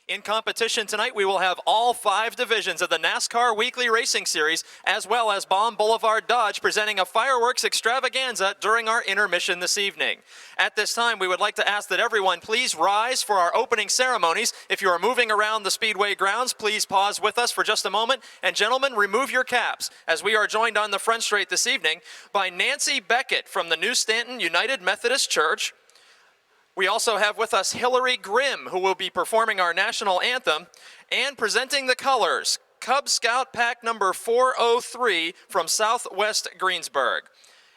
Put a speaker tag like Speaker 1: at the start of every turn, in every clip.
Speaker 1: In competition tonight, we will have all 5 divisions of the NASCAR Weekly Racing Series, as well as Baum Boulevard Dodge, presenting a fireworks extravaganza during our intermission this evening. At this time, we would like to ask that everyone please rise for our opening ceremonies. If you are moving around the Speedway grounds, please pause with us for just a moment. And gentlemen, remove your caps, as we are joined on the front straight this evening by Nancy Beckett from the New Stanton United Methodist Church. We also have with us Hillary Grimm, who will be performing our national anthem, and presenting the colors, Cub Scout Pack number 403 from Southwest Greensburg.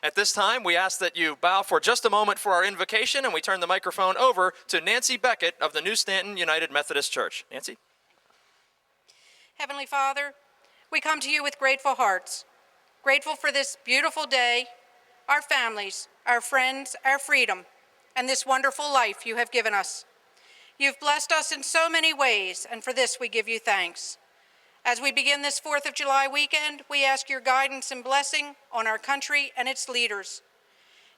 Speaker 1: At this time, we ask that you bow for just a moment for our invocation, and we turn the microphone over to Nancy Beckett of the New Stanton United Methodist Church. Nancy?
Speaker 2: Heavenly Father, we come to you with grateful hearts, grateful for this beautiful day, our families, our friends, our freedom, and this wonderful life you have given us. You've blessed us in so many ways, and for this we give you thanks. As we begin this 4th of July weekend, we ask your guidance and blessing on our country and its leaders.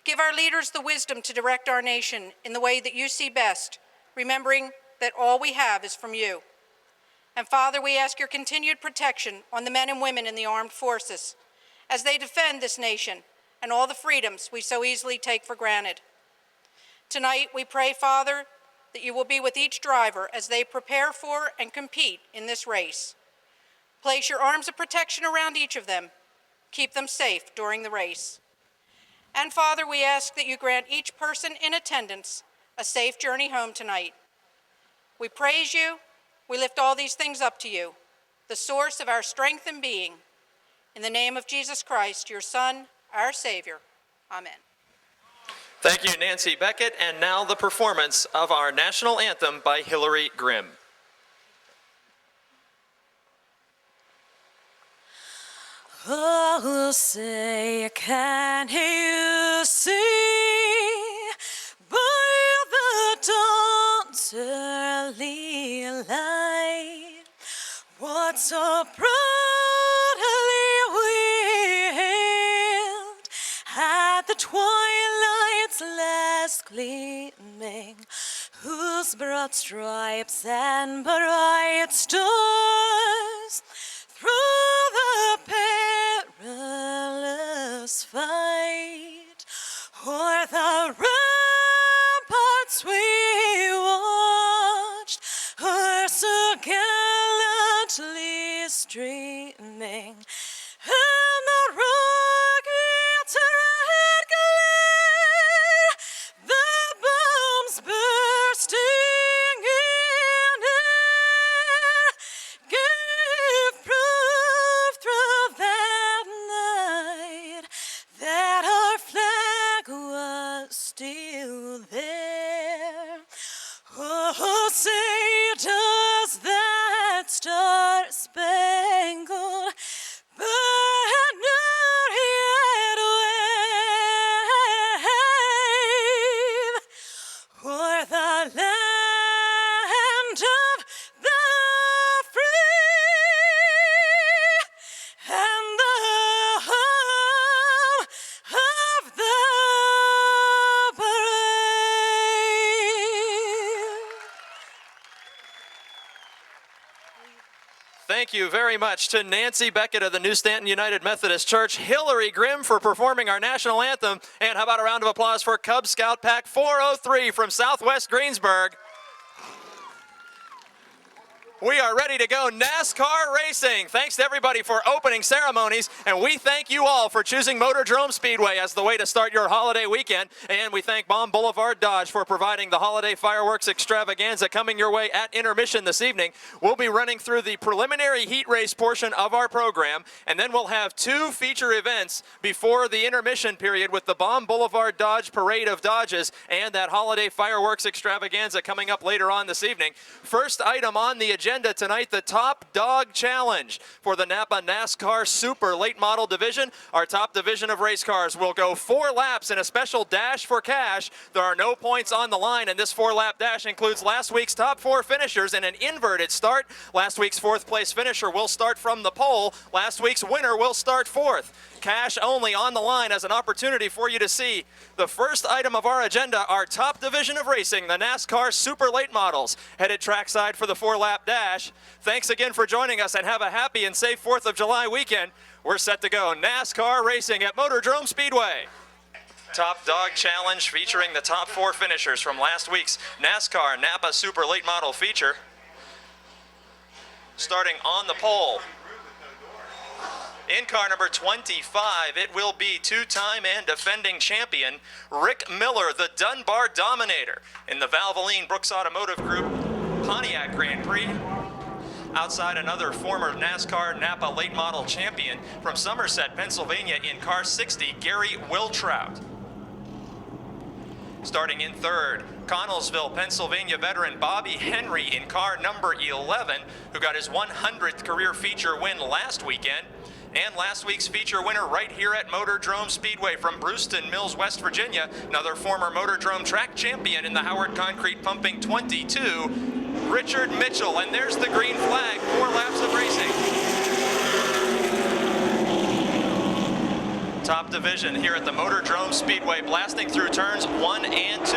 Speaker 2: Give our leaders the wisdom to direct our nation in the way that you see best, remembering that all we have is from you. And Father, we ask your continued protection on the men and women in the armed forces as they defend this nation and all the freedoms we so easily take for granted. Tonight, we pray, Father, that you will be with each driver as they prepare for and compete in this race. Place your arms of protection around each of them. Keep them safe during the race. And Father, we ask that you grant each person in attendance a safe journey home tonight. We praise you. We lift all these things up to you, the source of our strength and being. In the name of Jesus Christ, your Son, our Savior. Amen.
Speaker 1: Thank you, Nancy Beckett. And now the performance of our national anthem by Hillary Grimm.
Speaker 3: Oh, say, can you see by the dawn's early light what so proudly we hailed at the twilight's last gleaming, whose broad stripes and bright stars through the perilous fight o'er the ramparts we watched are so gallantly streaming, and the rocket's red glare, the bombs bursting in air, gave proof through that night that our flag was still there. Oh, say, does that star-spangled banner yet wave o'er the land of the free and the home of the brave?
Speaker 1: Thank you very much to Nancy Beckett of the New Stanton United Methodist Church, Hillary Grimm for performing our national anthem, and how about a round of applause for Cub Scout Pack 403 from Southwest Greensburg. We are ready to go NASCAR racing. Thanks to everybody for opening ceremonies, and we thank you all for choosing Motordrome Speedway as the way to start your holiday weekend. And we thank Baum Boulevard Dodge for providing the holiday fireworks extravaganza coming your way at intermission this evening. We'll be running through the preliminary heat race portion of our program, and then we'll have 2 feature events before the intermission period with the Baum Boulevard Dodge Parade of Dodges and that holiday fireworks extravaganza coming up later on this evening. First item on the agenda agenda tonight, the Top Dog Challenge. For the Napa NASCAR Super Late Model Division, our top division of race cars will go 4 laps in a special dash for cash. There are no points on the line, and this 4-lap dash includes last week's top 4 finishers in an inverted start. Last week's 4th place finisher will start from the pole. Last week's winner will start 4th. Cash only on the line as an opportunity for you to see the first item of our agenda, our top division of racing, the NASCAR Super Late Models, headed trackside for the 4-lap dash. Thanks again for joining us, and have a happy and safe 4th of July weekend. We're set to go NASCAR racing at Motordrome Speedway. Top Dog Challenge featuring the top 4 finishers from last week's NASCAR Napa Super Late Model feature. Starting on the pole. In car number 25, it will be 2-time and defending champion Rick Miller, the Dunbar Dominator, in the Valvoline Brooks Automotive Group Pontiac Grand Prix. Outside, another former NASCAR Napa late model champion from Somerset, Pennsylvania, in car 60, Gary Wiltrout. Starting in third, Connellsville, Pennsylvania veteran Bobby Henry in car number 11, who got his 100th career feature win last weekend. And last week's feature winner right here at Motordrome Speedway from Brewston Mills, West Virginia, another former Motordrome track champion in the Howard Concrete Pumping 22, Richard Mitchell. And there's the green flag, 4 laps of racing. Top division here at the Motordrome Speedway, blasting through turns 1 and 2.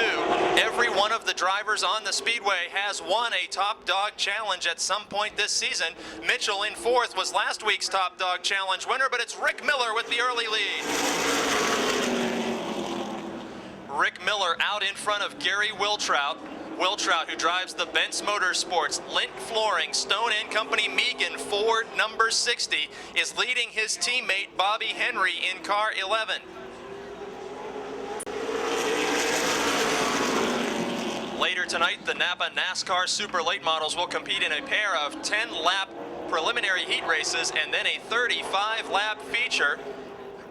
Speaker 1: Every one of the drivers on the speedway has won a Top Dog Challenge at some point this season. Mitchell in 4th was last week's Top Dog Challenge winner, but it's Rick Miller with the early lead. Rick Miller out in front of Gary Wiltrout. Wiltrout, who drives the Benz Motorsports Lint Flooring Stone & Company Megan Ford number 60, is leading his teammate Bobby Henry in car 11. Later tonight, the Napa NASCAR Super Late Models will compete in a pair of 10-lap preliminary heat races and then a 35-lap feature.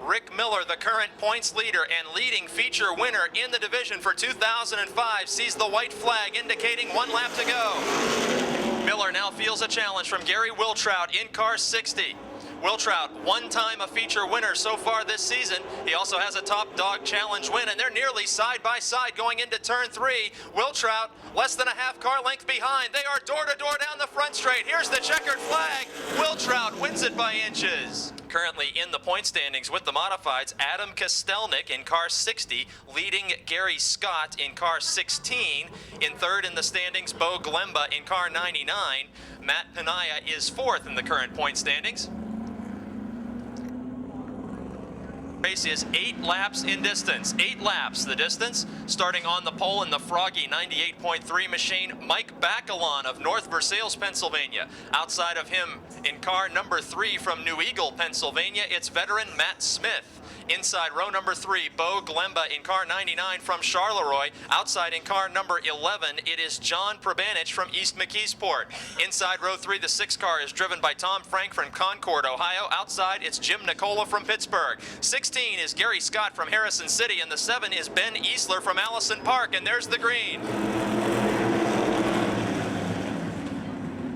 Speaker 1: Rick Miller, the current points leader and leading feature winner in the division for 2005, sees the white flag indicating 1 lap to go. Miller now feels a challenge from Gary Wiltrout in car 60. Wiltrout, 1-time a feature winner so far this season. He also has a Top Dog Challenge win, and they're nearly side by side going into turn 3. Wiltrout, less than a half car length behind. They are door to door down the front straight. Here's the checkered flag. Wiltrout wins it by inches. Currently in the point standings with the modifieds, Adam Kostelnik in car 60, leading Gary Scott in car 16. In third in the standings, Bo Glemba in car 99. Matt Penaya is 4th in the current point standings. Race is 8 laps in distance. 8 laps the distance. Starting on the pole in the Froggy 98.3 machine, Mike Bacalon of North Versailles, Pennsylvania. Outside of him in car number 3 from New Eagle, Pennsylvania, it's veteran Matt Smith. Inside row number 3, Bo Glemba in car 99 from Charleroi. Outside in car number 11, it is John Prabanich from East McKeesport. Inside row 3, the 6 car is driven by Tom Frank from Concord, Ohio. Outside, it's Jim Nicola from Pittsburgh. 16 is Gary Scott from Harrison City, and the 7 is Ben Easler from Allison Park, and there's the green.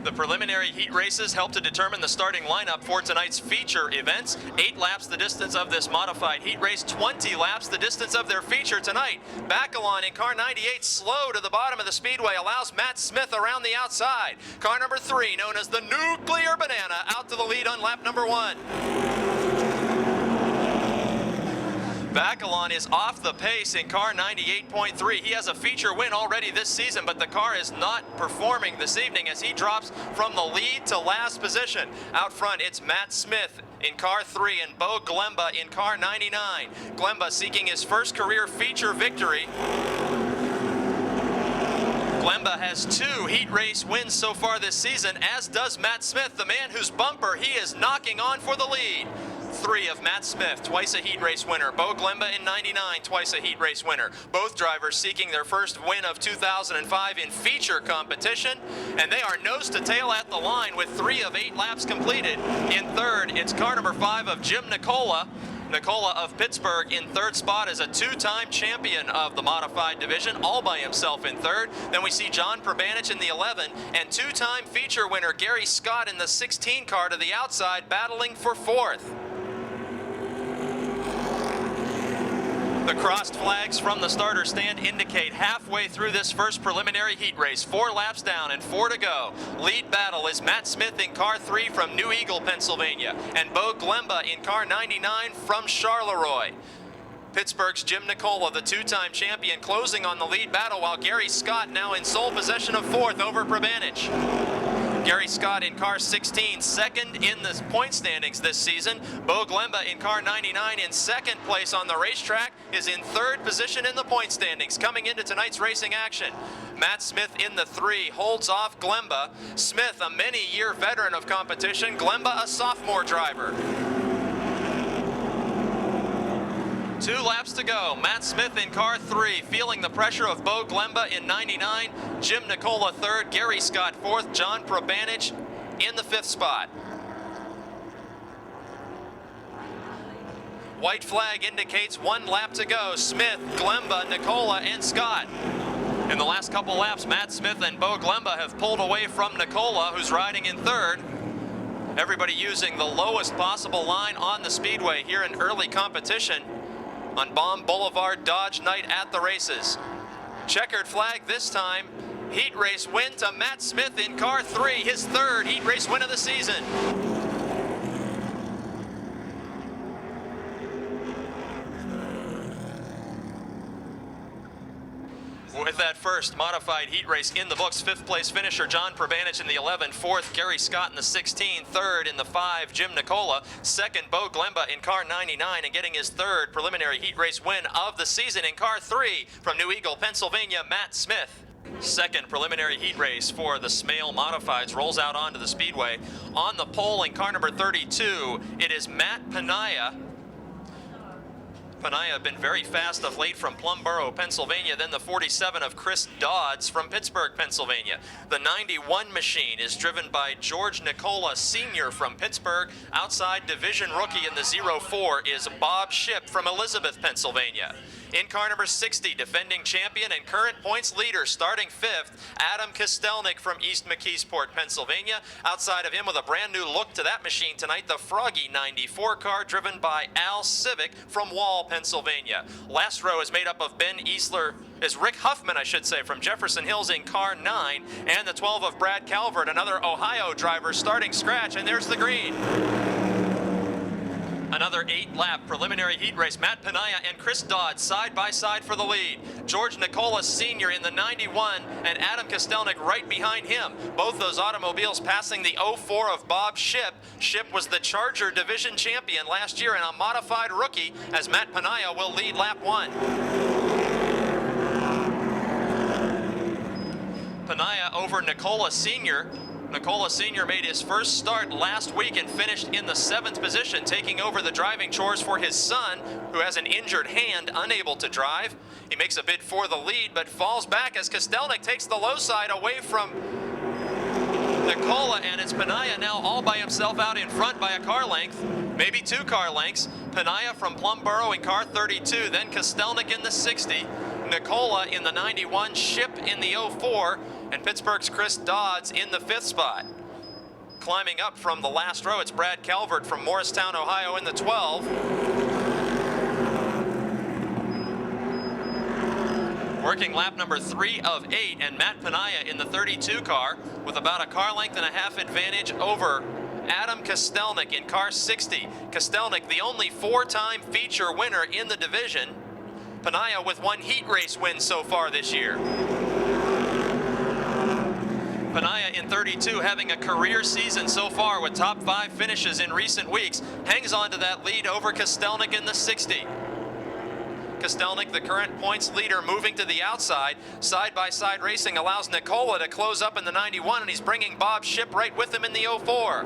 Speaker 1: The preliminary heat races help to determine the starting lineup for tonight's feature events. 8 laps the distance of this modified heat race, 20 laps the distance of their feature tonight. Bacalon in car 98, slow to the bottom of the speedway, allows Matt Smith around the outside. Car number 3, known as the Nuclear Banana, out to the lead on lap number 1. Bacalon is off the pace in car 98.3. He has a feature win already this season, but the car is not performing this evening as he drops from the lead to last position. Out front, it's Matt Smith in car 3 and Bo Glemba in car 99. Glemba seeking his first career feature victory. Glemba has 2 heat race wins so far this season, as does Matt Smith, the man whose bumper he is knocking on for the lead. 3 of Matt Smith, twice a heat race winner. Bo Glemba in 99, twice a heat race winner. Both drivers seeking their first win of 2005 in feature competition, and they are nose to tail at the line with 3 of 8 laps completed. In third, it's car number 5 of Jim Nicola. Nicola of Pittsburgh in third spot is a two-time champion of the modified division, all by himself in third. Then we see John Probanich in the 11, and two-time feature winner Gary Scott in the 16 car to the outside, battling for fourth. The crossed flags from the starter stand indicate halfway through this first preliminary heat race. 4 laps down and 4 to go. Lead battle is Matt Smith in car 3 from New Eagle, Pennsylvania, and Bo Glemba in car 99 from Charleroi. Pittsburgh's Jim Nicola, the two-time champion, closing on the lead battle, while Gary Scott now in sole possession of fourth over Probanich. Gary Scott in car 16, second in the point standings this season. Bo Glemba in car 99 in second place on the racetrack is in third position in the point standings coming into tonight's racing action. Matt Smith in the 3 holds off Glemba. Smith, a many-year veteran of competition. Glemba, a sophomore driver. 2 laps to go. Matt Smith in car 3, feeling the pressure of Bo Glemba in 99, Jim Nicola 3rd, Gary Scott 4th, John Probanich in the 5th spot. White flag indicates 1 lap to go. Smith, Glemba, Nicola, and Scott. In the last couple laps, Matt Smith and Bo Glemba have pulled away from Nicola, who's riding in 3rd. Everybody using the lowest possible line on the speedway here in early competition on Baum Boulevard Dodge night at the races. Checkered flag this time. Heat race win to Matt Smith in car 3, his 3rd heat race win of the season. With that first modified heat race in the books, 5th place finisher John Probanich in the 11, 4th Gary Scott in the 16, 3rd in the 5 Jim Nicola, 2nd Bo Glemba in car 99, and getting his 3rd preliminary heat race win of the season in car 3 from New Eagle, Pennsylvania, Matt Smith. Second preliminary heat race for the Smale Modifieds rolls out onto the speedway. On the pole in car number 32, it is Matt Panaya. Panaya been very fast of late from Plumboro, Pennsylvania, then the 47 of Chris Dodds from Pittsburgh, Pennsylvania. The 91 machine is driven by George Nicola Sr. from Pittsburgh. Outside division rookie in the 04 is Bob Shipp from Elizabeth, Pennsylvania. In car number 60, defending champion and current points leader, starting 5th, Adam Kostelnik from East McKeesport, Pennsylvania. Outside of him with a brand new look to that machine tonight, the Froggy 94 car driven by Al Civic from Wall, Pennsylvania. Last row is made up of Rick Huffman, I should say, from Jefferson Hills in car 9, and the 12 of Brad Calvert, another Ohio driver, starting scratch, and there's the green. Another 8-lap preliminary heat race. Matt Panaya and Chris Dodd side by side for the lead. George Nicola Sr. in the 91 and Adam Kostelnik right behind him. Both those automobiles passing the 04 of Bob Shipp. Shipp was the Charger Division champion last year and a modified rookie, as Matt Panaya will lead lap 1. Panaya over Nicola Sr. Nicola Sr. made his first start last week and finished in the 7th position, taking over the driving chores for his son, who has an injured hand, unable to drive. He makes a bid for the lead, but falls back as Kostelnik takes the low side away from Nicola, and it's Panaya now all by himself out in front by a car length, maybe 2 car lengths. Panaya from Plumboro in car 32, then Kostelnik in the 60, Nicola in the 91, Shipp in the 04, and Pittsburgh's Chris Dodds in the 5th spot. Climbing up from the last row, it's Brad Calvert from Morristown, Ohio in the 12. Working lap number 3 of 8, and Matt Panaya in the 32 car with about a car length and a half advantage over Adam Kostelnik in car 60. Kostelnik, the only 4-time feature winner in the division. Panaya with 1 heat race win so far this year. Panaya in 32 having a career season so far with top 5 finishes in recent weeks. Hangs on to that lead over Kostelnik in the 60. Kostelnik, the current points leader, moving to the outside. Side-by-side racing allows Nicola to close up in the 91, and he's bringing Bob Shipp right with him in the 04.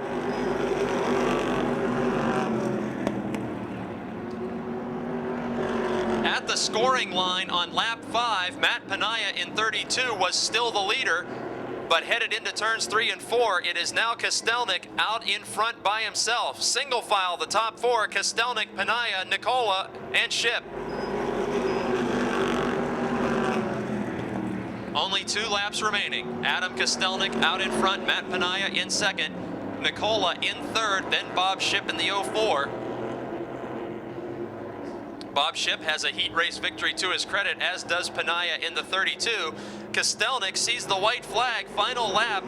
Speaker 1: At the scoring line on lap 5, Matt Panaya in 32 was still the leader. But headed into turns 3 and 4, it is now Kostelnik out in front by himself. Single file the top 4, Kostelnik, Panaya, Nicola, and Ship. Only 2 laps remaining. Adam Kostelnik out in front, Matt Panaya in second, Nicola in third, then Bob Ship in the 04. Bob Ship has a heat race victory to his credit, as does Panaya in the 32. Kostelnik sees the white flag, final lap.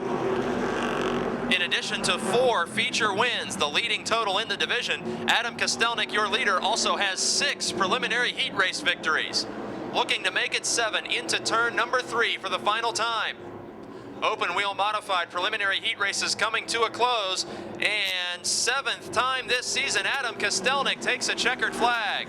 Speaker 1: In addition to 4 feature wins, the leading total in the division, Adam Kostelnik, your leader, also has 6 preliminary heat race victories. Looking to make it 7 into turn number 3 for the final time. Open wheel modified preliminary heat races coming to a close, and 7th time this season, Adam Kostelnik takes a checkered flag.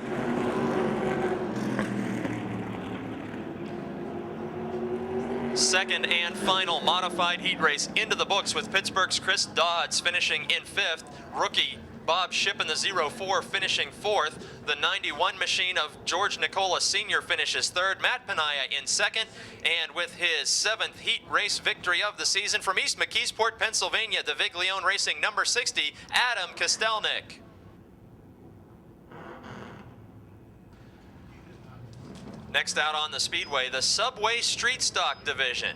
Speaker 1: Second and final modified heat race into the books, with Pittsburgh's Chris Dodds finishing in 5th, rookie Bob Ship in the 04 finishing 4th, the 91 machine of George Nicola Sr. finishes 3rd, Matt Panaya in 2nd, and with his 7th heat race victory of the season from East McKeesport, Pennsylvania, the Viglione Racing number 60, Adam Kostelnik. Next out on the Speedway, the Subway Street Stock Division.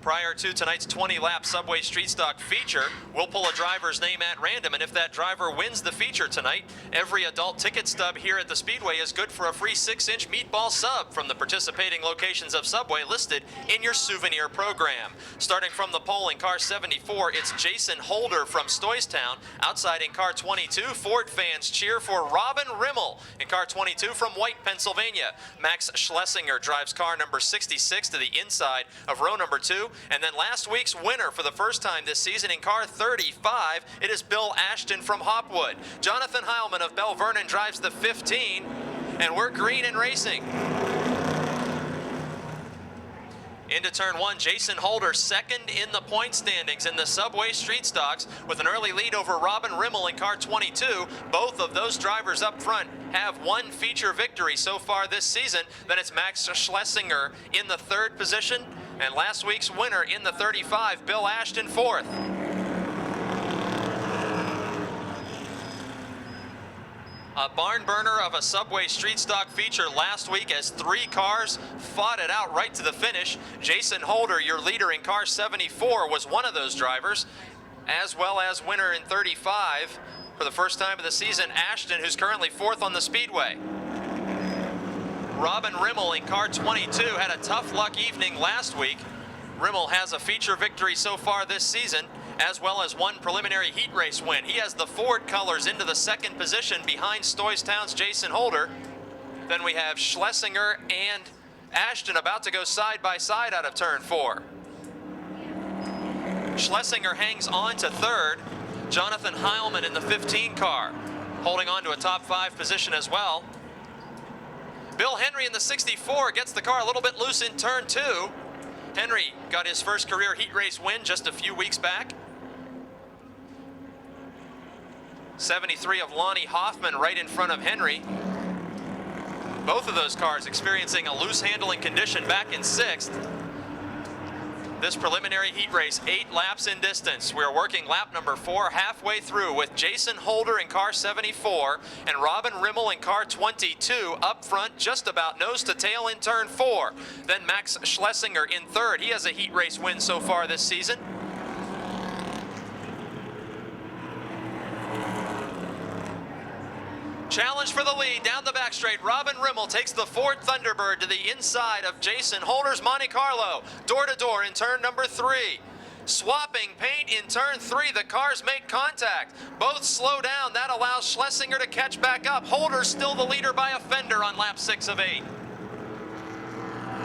Speaker 1: Prior to tonight's 20-lap Subway Street Stock feature, we'll pull a driver's name at random, and if that driver wins the feature tonight, every adult ticket stub here at the Speedway is good for a free 6-inch meatball sub from the participating locations of Subway listed in your souvenir program. Starting from the pole in car 74, it's Jason Holder from Stoystown. Outside in car 22, Ford fans cheer for Robin Rimmel. In car 22 from White, Pennsylvania, Max Schlesinger drives car number 66 to the inside of row number 2. And then last week's winner for the first time this season in car 35, it is Bill Ashton from Hopwood. Jonathan Heilman of Bell Vernon drives the 15, and we're green and racing. Into turn 1, Jason Holder second in the point standings in the Subway Street Stocks with an early lead over Robin Rimmel in car 22. Both of those drivers up front have 1 feature victory so far this season. Then it's Max Schlesinger in the 3rd position, and last week's winner in the 35, Bill Ashton, 4th. A barn burner of a Subway Street Stock feature last week as 3 cars fought it out right to the finish. Jason Holder, your leader in car 74, was one of those drivers, as well as winner in 35 for the first time of the season, Ashton, who's currently 4th on the Speedway. Robin Rimmel in car 22 had a tough luck evening last week. Rimmel has a feature victory so far this season, as well as 1 preliminary heat race win. He has the Ford colors into the 2nd position behind Stoystown's Jason Holder. Then we have Schlesinger and Ashton about to go side by side out of turn 4. Schlesinger hangs on to 3rd. Jonathan Heilman in the 15 car, holding on to a top 5 position as well. Bill Henry in the 64 gets the car a little bit loose in turn 2. Henry got his first career heat race win just a few weeks back. 73 of Lonnie Hoffman right in front of Henry. Both of those cars experiencing a loose handling condition back in 6th. This preliminary heat race, 8 laps in distance. We're working lap number 4 halfway through with Jason Holder in car 74 and Robin Rimmel in car 22 up front, just about nose to tail in turn 4. Then Max Schlesinger in 3rd. He has a heat race win so far this season. Challenge for the lead down the back straight. Robin Rimmel takes the Ford Thunderbird to the inside of Jason Holder's Monte Carlo. Door to door in turn number 3. Swapping paint in turn 3. The cars make contact. Both slow down. That allows Schlesinger to catch back up. Holder's still the leader by a fender on lap 6 of 8.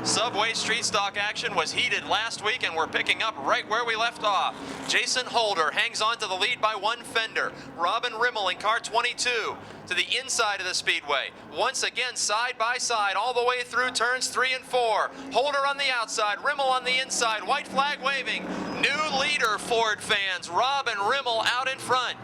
Speaker 1: Subway Street Stock action was heated last week, and we're picking up right where we left off. Jason Holder hangs on to the lead by 1 fender. Robin Rimmel in car 22 to the inside of the Speedway. Once again, side by side all the way through turns 3 and 4. Holder on the outside, Rimmel on the inside, white flag waving. New leader, Ford fans. Robin Rimmel out in front.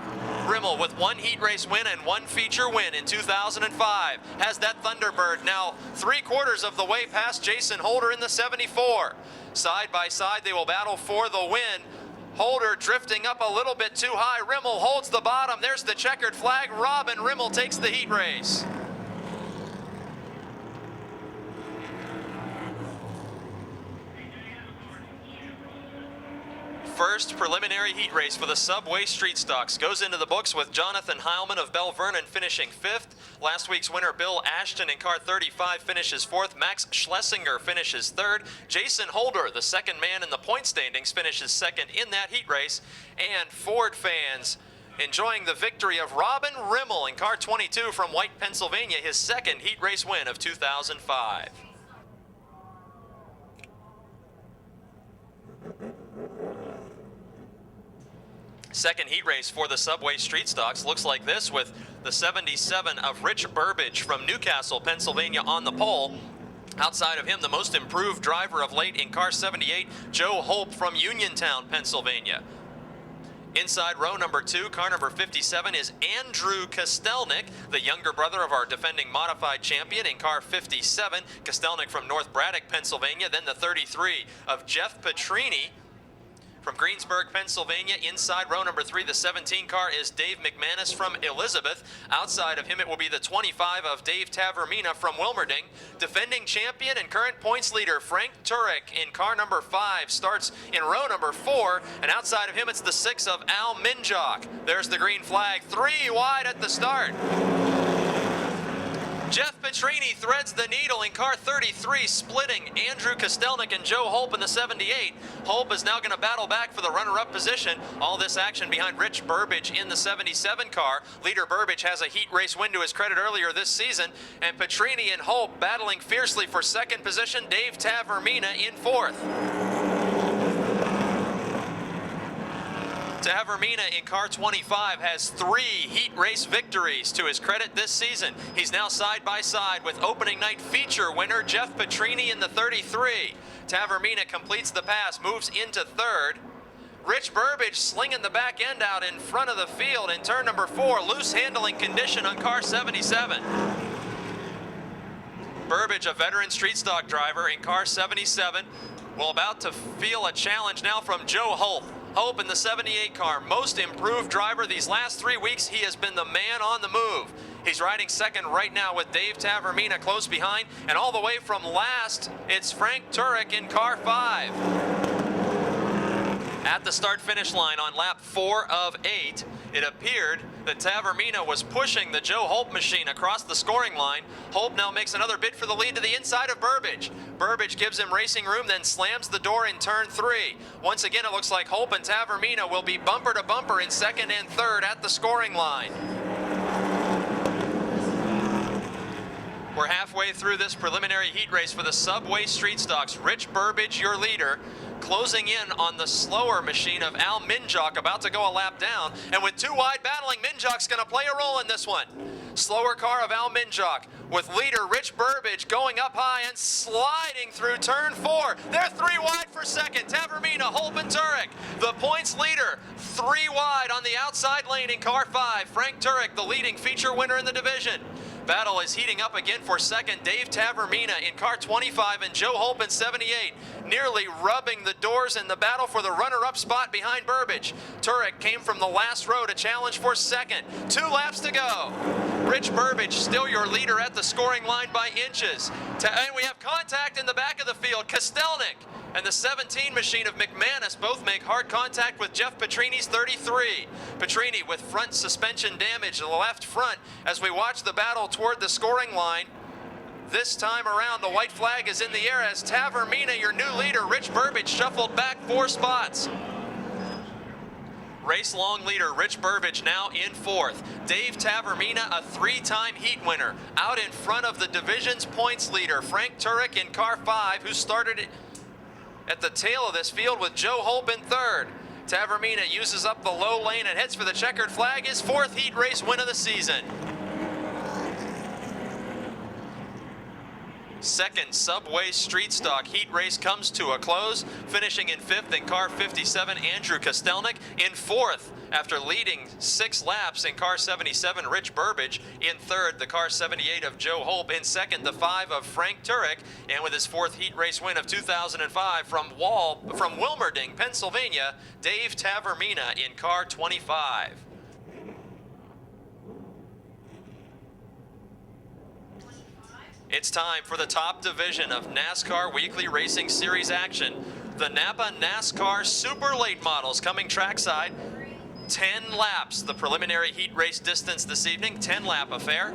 Speaker 1: Rimmel with one heat race win and one feature win in 2005 has that Thunderbird now 3/4 of the way past Jason Holder in the 74. Side by side they will battle for the win. Holder drifting up a little bit too high. Rimmel holds the bottom. There's the checkered flag. Robin Rimmel takes the heat race. First preliminary heat race for the Subway Street Stocks goes into the books with Jonathan Heilman of Bell Vernon finishing 5th. Last week's winner Bill Ashton in car 35 finishes 4th. Max Schlesinger finishes 3rd. Jason Holder, the second man in the point standings, finishes 2nd in that heat race. And Ford fans enjoying the victory of Robin Rimmel in car 22 from White, Pennsylvania, his 2nd heat race win of 2005. Second heat race for the Subway Street Stocks looks like this, with the 77 of Rich Burbage from Newcastle, Pennsylvania on the pole. Outside of him, the most improved driver of late in car 78, Joe Holp from Uniontown, Pennsylvania. Inside row number 2, car number 57 is Andrew Kostelnik, the younger brother of our defending modified champion in car 57. Kostelnik from North Braddock, Pennsylvania. Then the 33 of Jeff Petrini from Greensburg, Pennsylvania. Inside row number 3, the 17 car is Dave McManus from Elizabeth. Outside of him, it will be the 25 of Dave Tavermina from Wilmerding. Defending champion and current points leader Frank Turek in car number 5 starts in row number 4. And outside of him, it's the 6 of Al Minjock. There's the green flag, 3 wide at the start. Jeff Petrini threads the needle in car 33, splitting Andrew Kostelnik and Joe Holp in the 78. Holp is now going to battle back for the runner-up position. All this action behind Rich Burbage in the 77 car. Leader Burbage has a heat race win to his credit earlier this season. And Petrini and Holp battling fiercely for 2nd position. Dave Tavermina in 4th. Tavermina in car 25 has 3 heat race victories to his credit this season. He's now side by side with opening night feature winner Jeff Petrini in the 33. Tavermina completes the pass, moves into 3rd. Rich Burbage slinging the back end out in front of the field in turn number 4. Loose handling condition on car 77. Burbage, a veteran street stock driver in car 77, will about to feel a challenge now from Joe Holp. Holp in the 78 car, most improved driver these last 3 weeks. He has been the man on the move. He's riding 2nd right now with Dave Tavermina close behind. And all the way from last, it's Frank Turek in car 5. At the start-finish line on lap 4 of 8, it appeared that Tavermina was pushing the Joe Holp machine across the scoring line. Holp now makes another bid for the lead to the inside of Burbage. Burbage gives him racing room, then slams the door in turn 3. Once again, it looks like Holp and Tavermina will be bumper to bumper in 2nd and 3rd at the scoring line. We're halfway through this preliminary heat race for the Subway Street Stocks. Rich Burbage, your leader, closing in on the slower machine of Al Minjock, about to go a lap down. And with 2 wide battling, Minjock's going to play a role in this one. Slower car of Al Minjock with leader Rich Burbage going up high and sliding through turn 4. They're 3 wide for 2nd. Tavermina, Holp, and Turek. The points leader, 3 wide on the outside lane in car 5. Frank Turek, the leading feature winner in the division. Battle is heating up again for 2nd. Dave Tavermina in car 25 and Joe Holp in 78, nearly rubbing the doors in the battle for the runner-up spot behind Burbage. Turek came from the last row to challenge for 2nd. 2 laps to go. Rich Burbage still your leader at the scoring line by inches. And we have contact in the back of the field. Kostelnik and the 17 machine of McManus both make hard contact with Jeff Petrini's 33. Petrini with front suspension damage to the left front as we watch the battle toward the scoring line. This time around, the white flag is in the air as Tavermina, your new leader, Rich Burbage, shuffled back 4 spots. Race-long leader Rich Burbage now in 4th. Dave Tavermina, a 3-time heat winner, out in front of the division's points leader, Frank Turek in car 5, who started at the tail of this field with Joe Holp in 3rd. Tavermina uses up the low lane and heads for the checkered flag, his 4th heat race win of the season. Second Subway Street Stock heat race comes to a close, finishing in 5th in car 57, Andrew Kostelnik. In 4th, after leading 6 laps in car 77, Rich Burbage. In 3rd, the car 78 of Joe Holp. In 2nd, the 5 of Frank Turek. And with his 4th heat race win of 2005 from Wilmerding, Pennsylvania, Dave Tavermina in car 25. It's time for the top division of NASCAR Weekly Racing Series action. The Napa NASCAR Super Late Models coming trackside. 10 laps, the preliminary heat race distance this evening, 10-lap affair.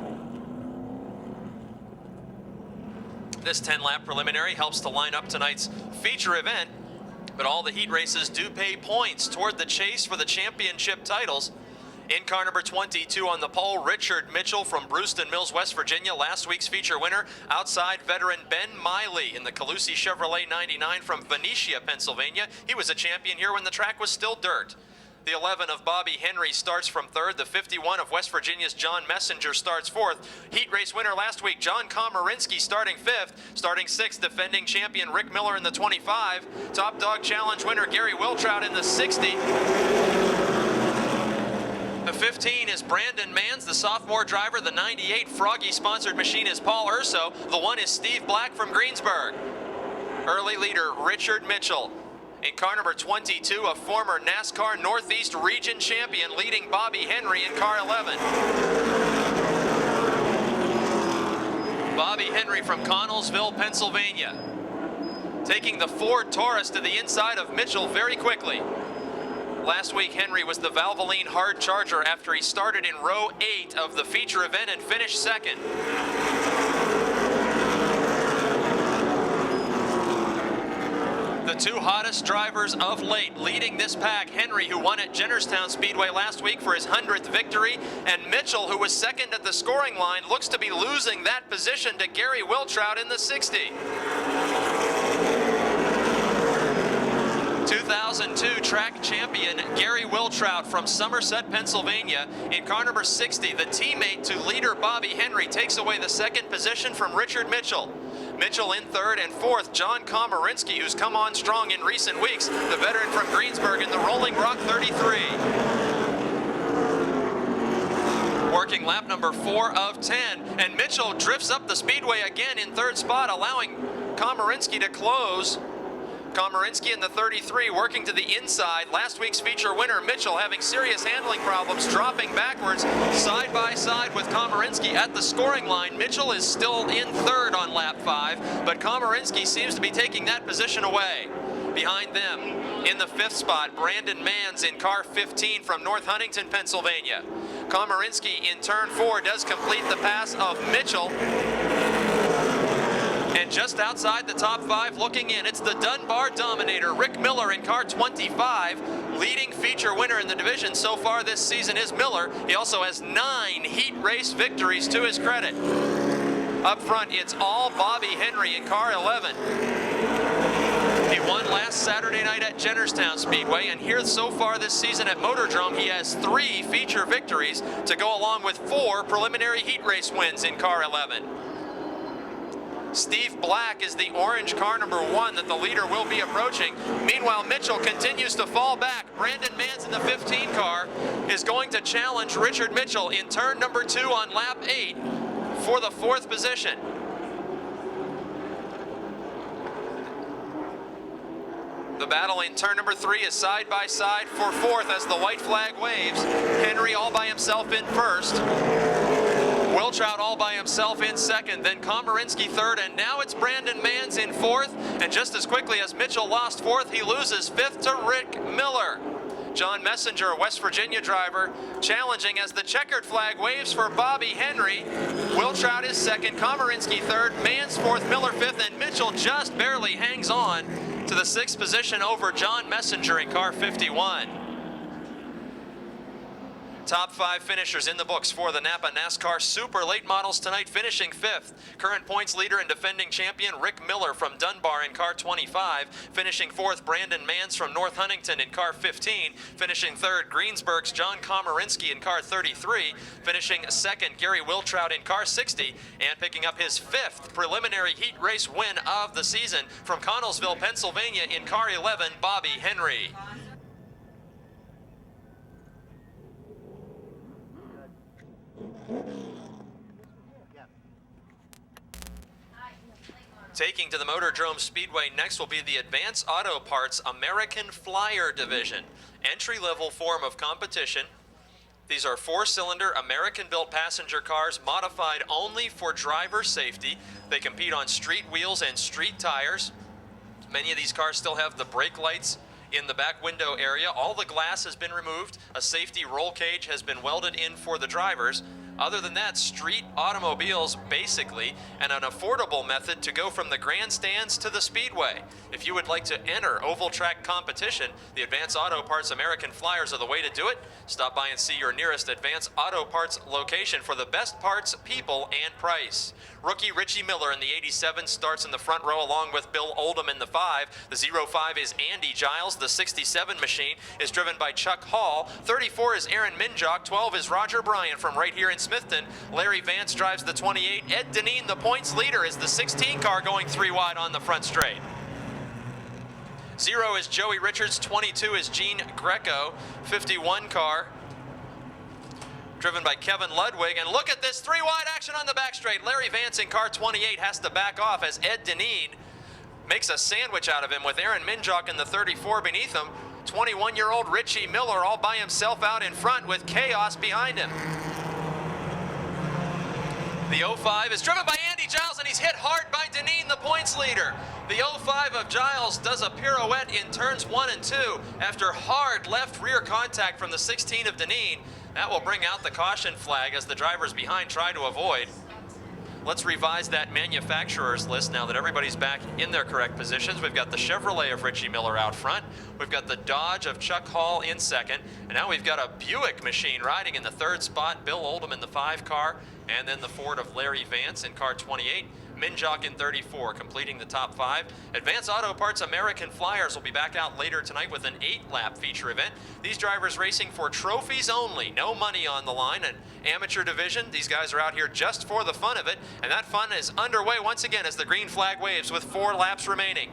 Speaker 1: This 10-lap preliminary helps to line up tonight's feature event, but all the heat races do pay points toward the chase for the championship titles. In car number 22 on the pole, Richard Mitchell from Brewston Mills, West Virginia, last week's feature winner. Outside veteran Ben Miley in the Calusi Chevrolet 99 from Venetia, Pennsylvania. He was a champion here when the track was still dirt. The 11 of Bobby Henry starts from 3rd. The 51 of West Virginia's John Messenger starts 4th. Heat race winner last week, John Komarinsky, starting 5th. Starting 6th, defending champion Rick Miller in the 25. Top Dog Challenge winner Gary Wiltrout in the 60. The 15 is Brandon Manns, the sophomore driver. The 98 Froggy-sponsored machine is Paul Urso. The 1 is Steve Black from Greensburg. Early leader Richard Mitchell. In car number 22, a former NASCAR Northeast Region champion leading Bobby Henry in car 11. Bobby Henry from Connellsville, Pennsylvania. Taking the Ford Taurus to the inside of Mitchell very quickly. Last week, Henry was the Valvoline hard charger after he started in row 8 of the feature event and finished 2nd. The 2 hottest drivers of late leading this pack, Henry, who won at Jennerstown Speedway last week for his 100th victory, and Mitchell, who was 2nd at the scoring line, looks to be losing that position to Gary Wiltrout in the 60. 2002 track champion Gary Wiltrout from Somerset, Pennsylvania. In car number 60, the teammate to leader Bobby Henry takes away the 2nd position from Richard Mitchell. Mitchell in 3rd, and 4th, John Komarinsky, who's come on strong in recent weeks, the veteran from Greensburg in the Rolling Rock 33. Working lap number 4 of 10, and Mitchell drifts up the speedway again in 3rd spot, allowing Komarinsky to close. Komarinsky in the 33 working to the inside. Last week's feature winner, Mitchell, having serious handling problems, dropping backwards side by side with Komarinsky at the scoring line. Mitchell is still in 3rd on lap 5, but Komarinsky seems to be taking that position away. Behind them, in the 5th spot, Brandon Manns in car 15 from North Huntington, Pennsylvania. Komarinsky in turn 4 does complete the pass of Mitchell. And just outside the top 5 looking in, it's the Dunbar Dominator, Rick Miller in car 25. Leading feature winner in the division so far this season is Miller. He also has 9 heat race victories to his credit. Up front, it's all Bobby Henry in car 11. He won last Saturday night at Jennerstown Speedway, and here so far this season at Motordrome, he has 3 feature victories to go along with 4 preliminary heat race wins in car 11. Steve Black is the orange car number 1 that the leader will be approaching. Meanwhile, Mitchell continues to fall back. Brandon Manns in the 15 car is going to challenge Richard Mitchell in turn number 2 on lap 8 for the 4th position. The battle in turn number 3 is side by side for 4th as the white flag waves. Henry all by himself in 1st. Wiltrout all by himself in 2nd, then Komarinsky 3rd, and now it's Brandon Manns in 4th. And just as quickly as Mitchell lost 4th, he loses 5th to Rick Miller. John Messenger, a West Virginia driver, challenging as the checkered flag waves for Bobby Henry. Wiltrout is 2nd, Komarinsky 3rd, Manns 4th, Miller 5th, and Mitchell just barely hangs on to the 6th position over John Messenger in car 51. top 5 finishers in the books for the Napa NASCAR Super Late Models tonight, finishing 5th. Current points leader and defending champion Rick Miller from Dunbar in car 25. Finishing 4th, Brandon Mans from North Huntington in car 15. Finishing 3rd, Greensburg's John Komarinsky in car 33. Finishing 2nd, Gary Wiltrout in car 60. And picking up his 5th preliminary heat race win of the season from Connellsville, Pennsylvania in car 11, Bobby Henry. Taking to the Motordrome Speedway next will be the Advance Auto Parts American Flyer Division. Entry-level form of competition. These are 4-cylinder American-built passenger cars modified only for driver safety. They compete on street wheels and street tires. Many of these cars still have the brake lights in the back window area. All the glass has been removed. A safety roll cage has been welded in for the drivers. Other than that, street automobiles basically, and an affordable method to go from the grandstands to the speedway. If you would like to enter oval track competition, the Advance Auto Parts American Flyers are the way to do it. Stop by and see your nearest Advance Auto Parts location for the best parts, people, and price. Rookie Richie Miller in the 87 starts in the front row along with Bill Oldham in the 5. The 05 is Andy Giles. The 67 machine is driven by Chuck Hall. 34 is Aaron Minjock. 12 is Roger Bryan from right here in Smithton. Larry Vance drives the 28. Ed Deneen, the points leader, is the 16 car going 3 wide on the front straight. 0 is Joey Richards. 22 is Gene Greco. 51 car driven by Kevin Ludwig. And look at this 3 wide action on the back straight. Larry Vance in car 28 has to back off as Ed Deneen makes a sandwich out of him with Aaron Minjock in the 34 beneath him. 21-year-old Richie Miller all by himself out in front with chaos behind him. The 05 is driven by Andy Giles, and he's hit hard by Deneen, the points leader. The 05 of Giles does a pirouette in turns 1 and 2 after hard left rear contact from the 16 of Deneen. That will bring out the caution flag as the drivers behind try to avoid. Let's revise that manufacturer's list now that everybody's back in their correct positions. We've got the Chevrolet of Richie Miller out front. We've got the Dodge of Chuck Hall in second. And now we've got a Buick machine riding in the 3rd spot, Bill Oldham in the 5 car, and then the Ford of Larry Vance in car 28. Minjock in 34, completing the top 5. Advance Auto Parts American Flyers will be back out later tonight with an 8-lap feature event. These drivers racing for trophies only, no money on the line. An amateur division, these guys are out here just for the fun of it, and that fun is underway once again as the green flag waves with 4 laps remaining.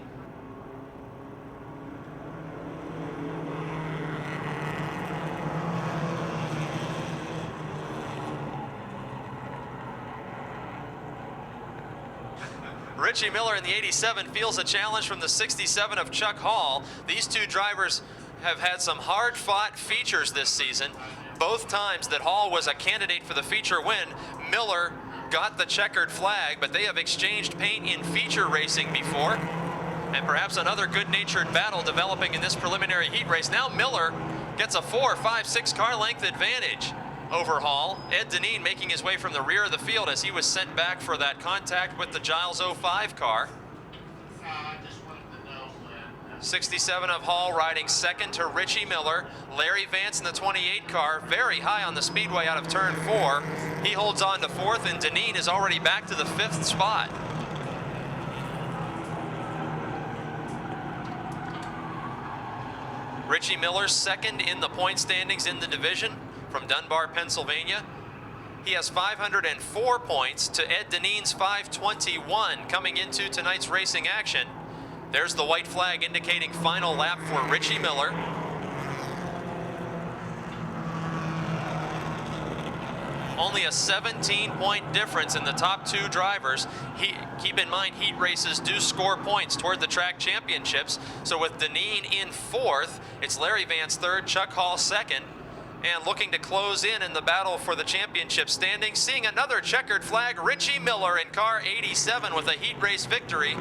Speaker 1: Richie Miller in the 87 feels a challenge from the 67 of Chuck Hall. These 2 drivers have had some hard-fought features this season. Both times that Hall was a candidate for the feature win, Miller got the checkered flag, but they have exchanged paint in feature racing before. And perhaps another good-natured battle developing in this preliminary heat race. Now Miller gets a 4, 5, 6 car length advantage over Hall. Ed Deneen making his way from the rear of the field as he was sent back for that contact with the Giles 05 car. 67 of Hall riding second to Richie Miller. Larry Vance in the 28 car, very high on the speedway out of turn 4. He holds on to 4th, and Deneen is already back to the 5th spot. Richie Miller second in the point standings in the division from Dunbar, Pennsylvania. He has 504 points to Ed Deneen's 521 coming into tonight's racing action. There's the white flag indicating final lap for Richie Miller. Only a 17-point difference in the top 2 drivers. Keep in mind, heat races do score points toward the track championships. So with Deneen in 4th, it's Larry Vance 3rd, Chuck Hall 2nd. And looking to close in the battle for the championship standings, seeing another checkered flag, Richie Miller in car 87 with a heat race victory.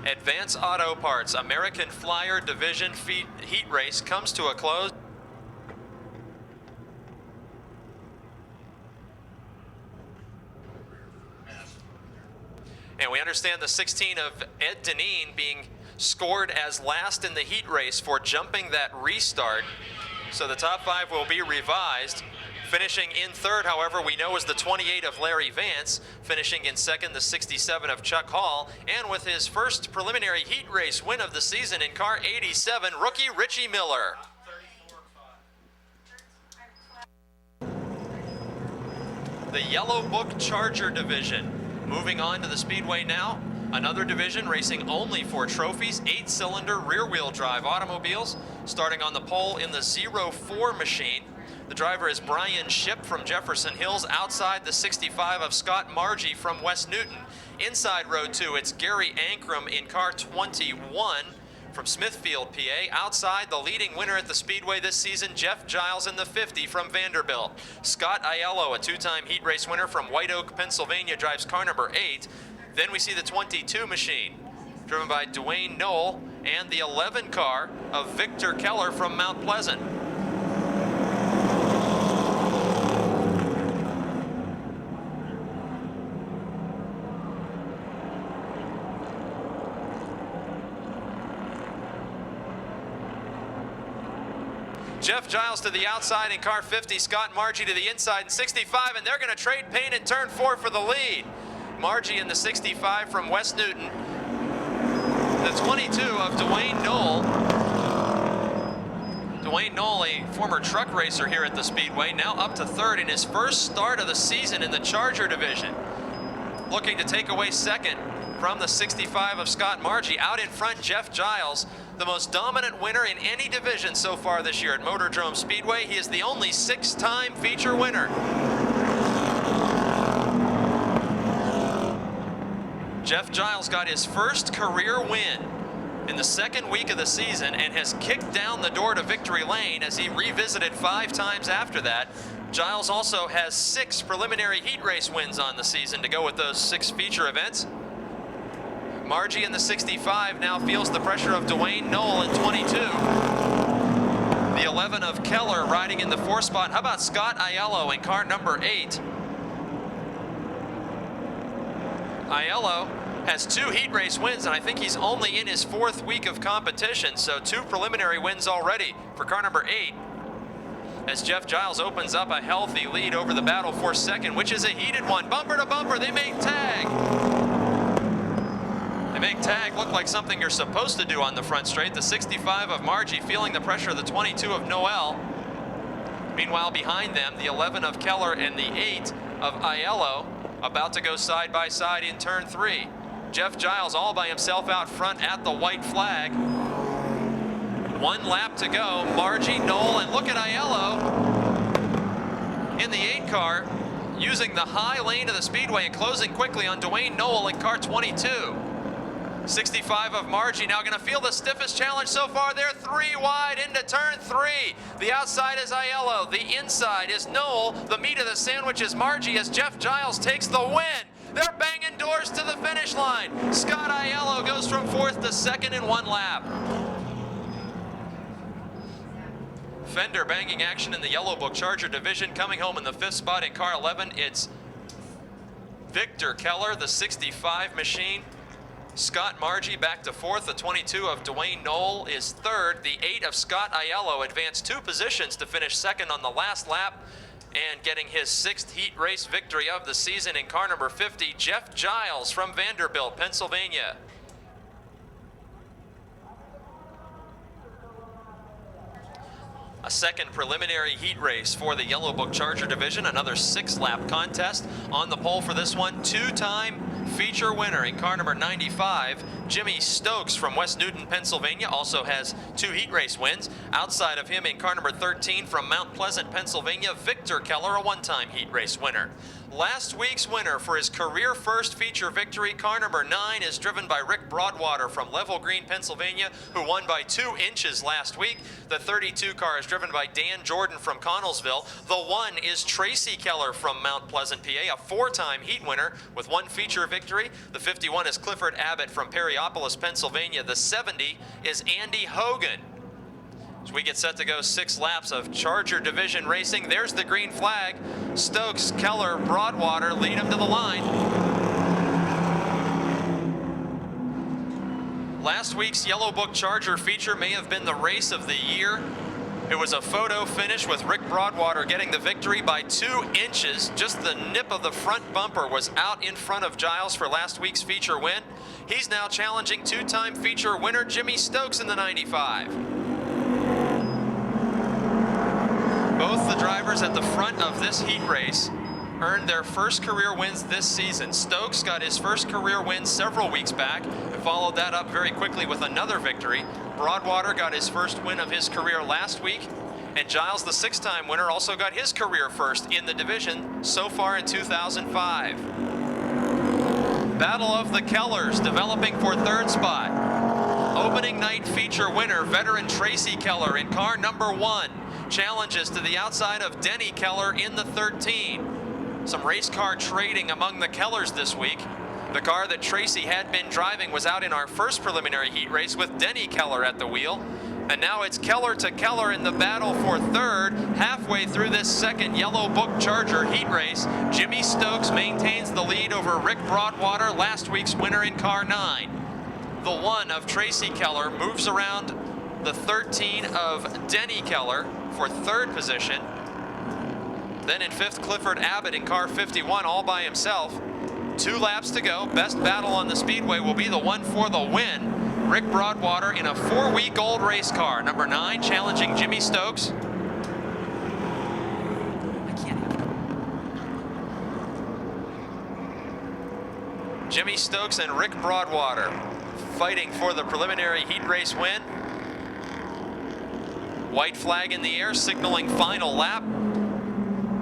Speaker 1: Advance Auto Parts American Flyer Division heat race comes to a close. And we understand understand the 16 of Ed Deneen being scored as last in the heat race for jumping that restart. So the top 5 will be revised. Finishing in third, however, we know is the 28 of Larry Vance. Finishing in second, the 67 of Chuck Hall. And with his first preliminary heat race win of the season in car 87, rookie Richie Miller. The Yellow Book Charger division. Moving on to the Speedway now. Another division racing only for trophies, 8-cylinder rear-wheel drive automobiles. Starting on the pole in the 04 machine. The driver is Brian Shipp from Jefferson Hills. Outside, the 65 of Scott Margie from West Newton. Inside row 2, it's Gary Ankrum in car 21 from Smithfield, PA. Outside, the leading winner at the Speedway this season, Jeff Giles in the 50 from Vanderbilt. Scott Aiello, a 2-time heat race winner from White Oak, Pennsylvania, drives car number 8. Then we see the 22 machine, driven by Dwayne Knoll, and the 11 car of Victor Keller from Mount Pleasant. Jeff Giles to the outside in car 50, Scott Margie to the inside in 65, and they're going to trade paint in turn 4 for the lead. Margie in the 65 from West Newton. The 22 of Dwayne Knoll. Dwayne Knoll, a former truck racer here at the Speedway, now up to third in his first start of the season in the Charger division. Looking to take away second from the 65 of Scott Margie. Out in front, Jeff Giles, the most dominant winner in any division so far this year at Motordrome Speedway. He is the only 6-time feature winner. Jeff Giles got his first career win in the second week of the season and has kicked down the door to victory lane as he revisited 5 times after that. Giles also has 6 preliminary heat race wins on the season to go with those 6 feature events. Margie in the 65 now feels the pressure of Dwayne Knoll in 22. The 11 of Keller riding in the 4th spot. How about Scott Aiello in car number 8? Aiello has 2 heat race wins, and I think he's only in his 4th week of competition, so 2 preliminary wins already for car number 8. As Jeff Giles opens up a healthy lead over the battle for second, which is a heated one. Bumper to bumper, they make tag. They make tag look like something you're supposed to do on the front straight. The 65 of Margie feeling the pressure of the 22 of Noel. Meanwhile, behind them, the 11 of Keller and the 8 of Aiello about to go side by side in turn 3. Jeff Giles all by himself out front at the white flag. 1 lap to go. Margie, Knoll, and look at Aiello in the 8 car, using the high lane of the Speedway and closing quickly on Dwayne Knoll in car 22. 65 of Margie now going to feel the stiffest challenge so far. They're 3 wide into turn 3. The outside is Aiello. The inside is Knoll. The meat of the sandwich is Margie as Jeff Giles takes the win. They're banging doors to the finish line. Scott Aiello goes from 4th to 2nd in 1 lap. Fender banging action in the Yellow Book Charger division. Coming home in the 5th spot in car 11, it's Victor Keller, the 65 machine. Scott Margie back to 4th. The 22 of Dwayne Knoll is 3rd. The 8 of Scott Aiello advanced 2 positions to finish 2nd on the last lap and getting his 6th heat race victory of the season in car number 50, Jeff Giles from Vanderbilt, Pennsylvania. A second preliminary heat race for the Yellow Book Charger division, another 6-lap contest. On the pole for this one, 2-time feature winner in car number 95, Jimmy Stokes from West Newton, Pennsylvania, also has 2 heat race wins. Outside of him in car number 13 from Mount Pleasant, Pennsylvania, Victor Keller, a 1-time heat race winner. Last week's winner for his career first feature victory, car number 9, is driven by Rick Broadwater from Level Green, Pennsylvania, who won by 2 inches last week. The 32 car is driven by Dan Jordan from Connellsville. The 1 is Tracy Keller from Mount Pleasant, PA, a 4-time heat winner with 1 feature victory. The 51 is Clifford Abbott from Perryopolis, Pennsylvania. The 70 is Andy Hogan. As we get set to go 6 laps of Charger division racing, there's the green flag. Stokes, Keller, Broadwater lead them to the line. Last week's Yellow Book Charger feature may have been the race of the year. It was a photo finish with Rick Broadwater getting the victory by 2 inches. Just the nip of the front bumper was out in front of Giles for last week's feature win. He's now challenging 2-time feature winner Jimmy Stokes in the 95. Both the drivers at the front of this heat race earned their first career wins this season. Stokes got his first career win several weeks back and followed that up very quickly with another victory. Broadwater got his first win of his career last week, and Giles, the 6-time winner, also got his career first in the division so far in 2005. Battle of the Kellers developing for 3rd spot. Opening night feature winner, veteran Tracy Keller in car number 1. Challenges to the outside of Denny Keller in the 13. Some race car trading among the Kellers this week. The car that Tracy had been driving was out in our first preliminary heat race with Denny Keller at the wheel. And now it's Keller to Keller in the battle for 3rd. Halfway through this second Yellow Book Charger heat race, Jimmy Stokes maintains the lead over Rick Broadwater, last week's winner in car 9. The 1 of Tracy Keller moves around the 13 of Denny Keller for 3rd position. Then in 5th, Clifford Abbott in car 51 all by himself. 2 laps to go. Best battle on the speedway will be the one for the win. Rick Broadwater in a 4-week-old race car. Number 9 challenging Jimmy Stokes. Jimmy Stokes and Rick Broadwater fighting for the preliminary heat race win. White flag in the air signaling final lap.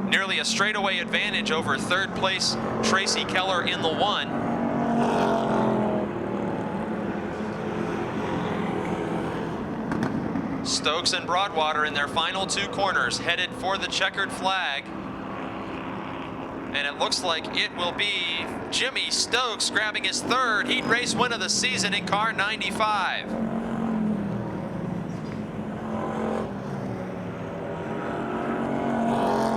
Speaker 1: Nearly a straightaway advantage over 3rd place Tracy Keller in the 1. Stokes and Broadwater in their final 2 corners headed for the checkered flag. And it looks like it will be Jimmy Stokes grabbing his 3rd heat race win of the season in car 95.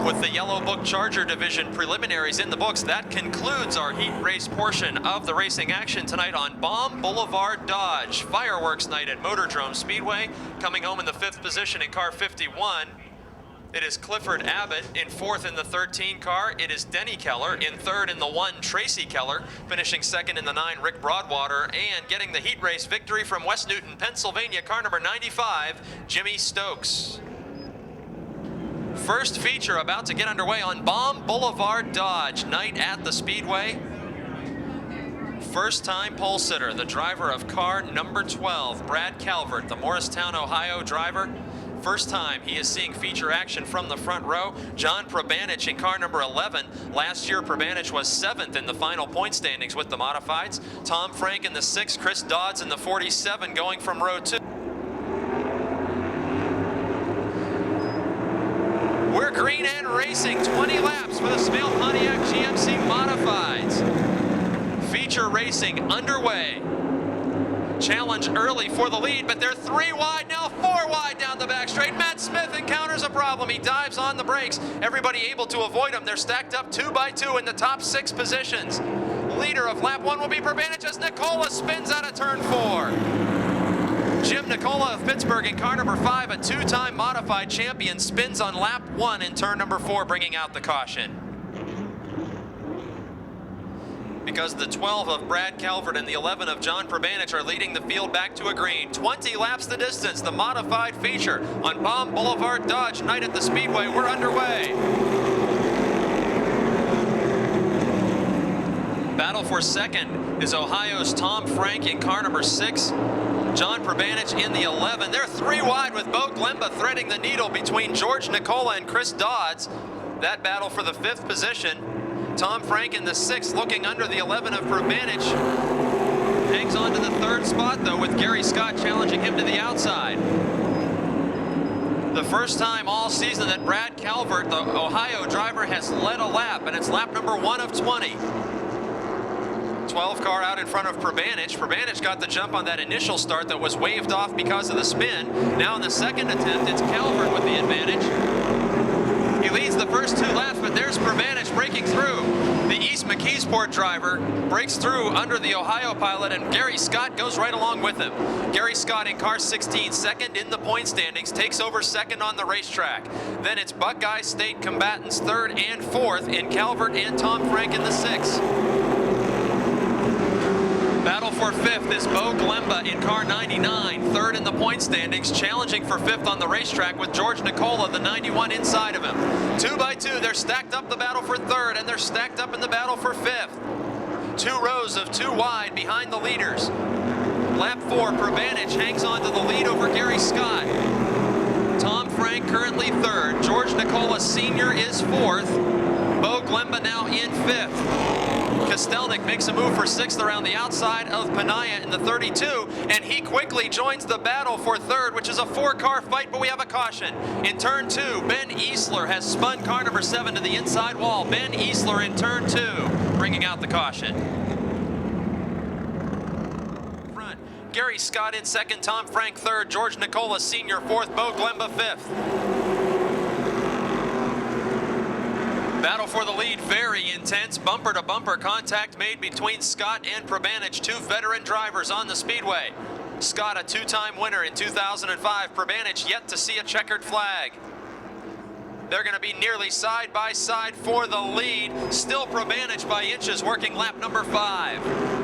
Speaker 1: With the Yellow Book Charger Division preliminaries in the books, that concludes our heat race portion of the racing action tonight on Baum Boulevard Dodge. Fireworks night at Motordrome Speedway. Coming home in the 5th position in car 51. It is Clifford Abbott in 4th in the 13 car. It is Denny Keller in 3rd in the 1, Tracy Keller. Finishing 2nd in the 9, Rick Broadwater. And getting the heat race victory from West Newton, Pennsylvania, car number 95, Jimmy Stokes. First feature about to get underway on Baum Boulevard Dodge, night at the Speedway. First time pole sitter, the driver of car number 12, Brad Calvert, the Morristown, Ohio driver. First time he is seeing feature action from the front row. John Probanich in car number 11. Last year, Probanich was 7th in the final point standings with the modifieds. Tom Frank in the 6, Chris Dodds in the 47 going from row 2. We're green and racing, 20 laps for the Smale Pontiac GMC Modifieds. Feature racing underway. Challenge early for the lead, but they're 3 wide, now 4 wide down the back straight. Matt Smith encounters a problem. He dives on the brakes. Everybody able to avoid him. They're stacked up 2 by 2 in the top 6 positions. Leader of lap 1 will be Probanich as Nicola spins out of turn 4. Jim Nicola of Pittsburgh in car number 5, a 2-time modified champion, spins on lap 1 in turn number 4, bringing out the caution. Because the 12 of Brad Calvert and the 11 of John Probanich are leading the field back to a green. 20 laps the distance, the modified feature on Baum Boulevard Dodge, night at the Speedway. We're underway. Battle for 2nd is Ohio's Tom Frank in car number 6. John Probanich in the 11. They're 3 wide with Bo Glemba threading the needle between George Nicola and Chris Dodds. That battle for the 5th position. Tom Frank in the 6th looking under the 11 of Probanich. Hangs on to the 3rd spot though with Gary Scott challenging him to the outside. The first time all season that Brad Calvert, the Ohio driver, has led a lap, and it's lap number 1 of 20. 12 car out in front of Probanich. Probanich got the jump on that initial start that was waved off because of the spin. Now in the 2nd attempt, it's Calvert with the advantage. He leads the first 2 laps, but there's Probanich breaking through. The East McKeesport McKeesport driver breaks through under the Ohio pilot, and Gary Scott goes right along with him. Gary Scott in car 16, second in the point standings, takes over second on the racetrack. Then it's Buckeye State combatants third and fourth in Calvert and Tom Frank in the sixth. Battle for fifth is Bo Glemba in car 99, third in the point standings, challenging for fifth on the racetrack with George Nicola, the 91, inside of him. 2 by 2, they're stacked up the battle for third, and they're stacked up in the battle for fifth. 2 rows of 2 wide behind the leaders. Lap 4, Provanich hangs on to the lead over Gary Scott. Tom Frank currently third. George Nicola Sr. is fourth. Bo Glemba now in fifth. Kostelnik makes a move for sixth around the outside of Panaya in the 32, and he quickly joins the battle for third, which is a 4-car fight, but we have a caution. In turn 2, Ben Easler has spun car number 7 to the inside wall. Ben Easler in turn 2, bringing out the caution. Front, Gary Scott in second, Tom Frank third, George Nicola Sr. fourth, Bo Glemba fifth. Battle for the lead, very intense. Bumper-to-bumper contact made between Scott and Provanich, 2 veteran drivers on the speedway. Scott, a 2-time winner in 2005. Provanich yet to see a checkered flag. They're going to be nearly side by side for the lead. Still Provanich by inches, working lap number 5.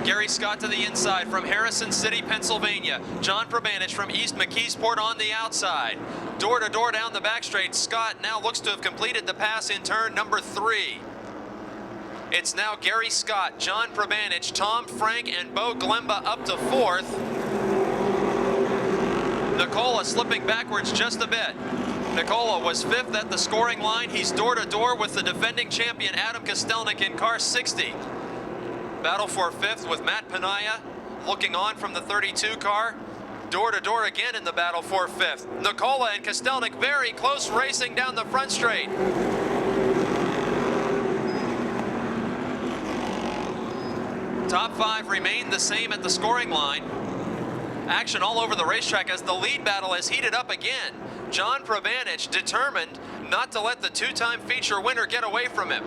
Speaker 1: Gary Scott to the inside from Harrison City, Pennsylvania. John Provanich from East McKeesport on the outside. Door to door down the back straight. Scott now looks to have completed the pass in turn number 3. It's now Gary Scott, John Provanich, Tom Frank, and Bo Glemba up to fourth. Nicola slipping backwards just a bit. Nicola was fifth at the scoring line. He's door to door with the defending champion Adam Kostelnik in car 60. Battle for fifth with Matt Panaya looking on from the 32 car. Door to door again in the battle for fifth. Nicola and Kostelnik very close, racing down the front straight. Top 5 remain the same at the scoring line. Action all over the racetrack as the lead battle has heated up again. John Provanich determined not to let the 2-time feature winner get away from him.